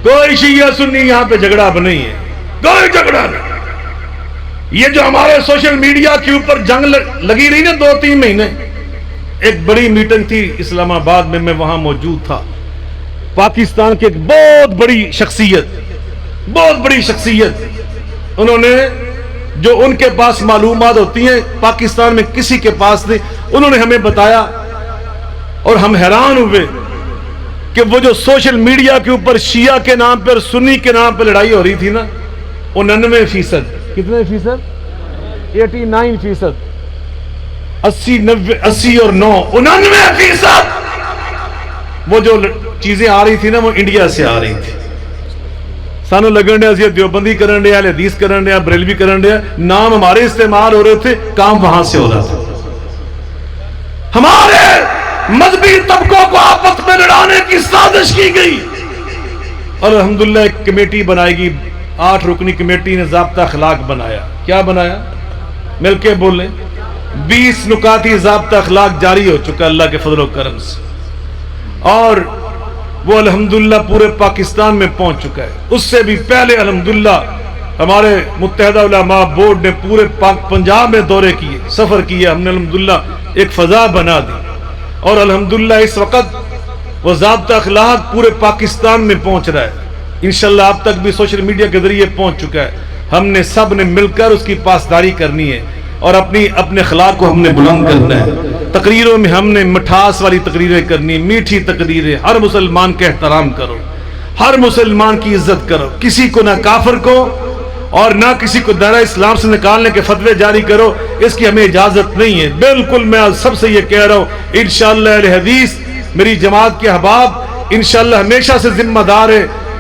کوئی شیعہ سنی یہاں پہ جھگڑا اب نہیں ہے، کوئی جھگڑا نہیں۔ یہ جو ہمارے سوشل میڈیا کے اوپر جنگ لگی رہی نا 2-3 مہینے، ایک بڑی میٹنگ تھی اسلام آباد میں وہاں موجود تھا۔ پاکستان کی ایک بہت بڑی شخصیت، انہوں نے جو ان کے پاس معلومات ہوتی ہیں پاکستان میں کسی کے پاس نہیں، انہوں نے ہمیں بتایا اور ہم حیران ہوئے کہ وہ جو سوشل میڈیا کے اوپر شیعہ کے نام پر، سنی کے نام پر لڑائی ہو رہی تھی نا، 99%، کتنے فیصد؟ 89%، 80 اور 9، 99% وہ جو چیزیں آ رہی تھی نا وہ انڈیا سے آ رہی تھی۔ سانو لگن دیا اسی دیوبندی کرن دیا، اہل حدیث کرن دیا، بریلوی کرن دیا، نام ہمارے استعمال ہو رہے تھے، کام وہاں سے ہو رہا تھا۔ ہمارے مذہبی طبقوں کو آپس میں لڑانے کی سازش کی گئی، اور الحمدللہ ایک کمیٹی بنائی گئی، 8 رکنی کمیٹی نے ضابطہ اخلاق بنایا۔ کیا بنایا؟ مل کے بولیں، 20 نکاتی ضابطہ اخلاق جاری ہو چکا اللہ کے فضل و کرم سے، اور وہ الحمدللہ پورے پاکستان میں پہنچ چکا ہے۔ اس سے بھی پہلے الحمدللہ ہمارے متحدہ علماء بورڈ نے پورے پنجاب میں دورے کیے، سفر کیے، ہم نے الحمدللہ ایک فضا بنا دی، اور الحمدللہ اس وقت وہ ضابطہ اخلاق پورے پاکستان میں پہنچ رہا ہے، انشاءاللہ اب تک بھی سوشل میڈیا کے ذریعے پہنچ چکا ہے۔ ہم نے سب نے مل کر اس کی پاسداری کرنی ہے، اور اپنے اخلاق کو ہم نے بلند کرنا ہے۔ تقریروں میں ہم نے مٹھاس والی تقریریں کرنی، میٹھی تقریریں، ہر مسلمان کا احترام کرو، ہر مسلمان کی عزت کرو، کسی کو نہ کافر کو اور نہ کسی کو دائرہ اسلام سے نکالنے کے فتوے جاری کرو، اس کی ہمیں اجازت نہیں ہے۔ بالکل میں آج سب سے یہ کہہ رہا ہوں، انشاءاللہ اہل حدیث میری جماعت کے احباب انشاءاللہ ہمیشہ سے ذمہ دار ہے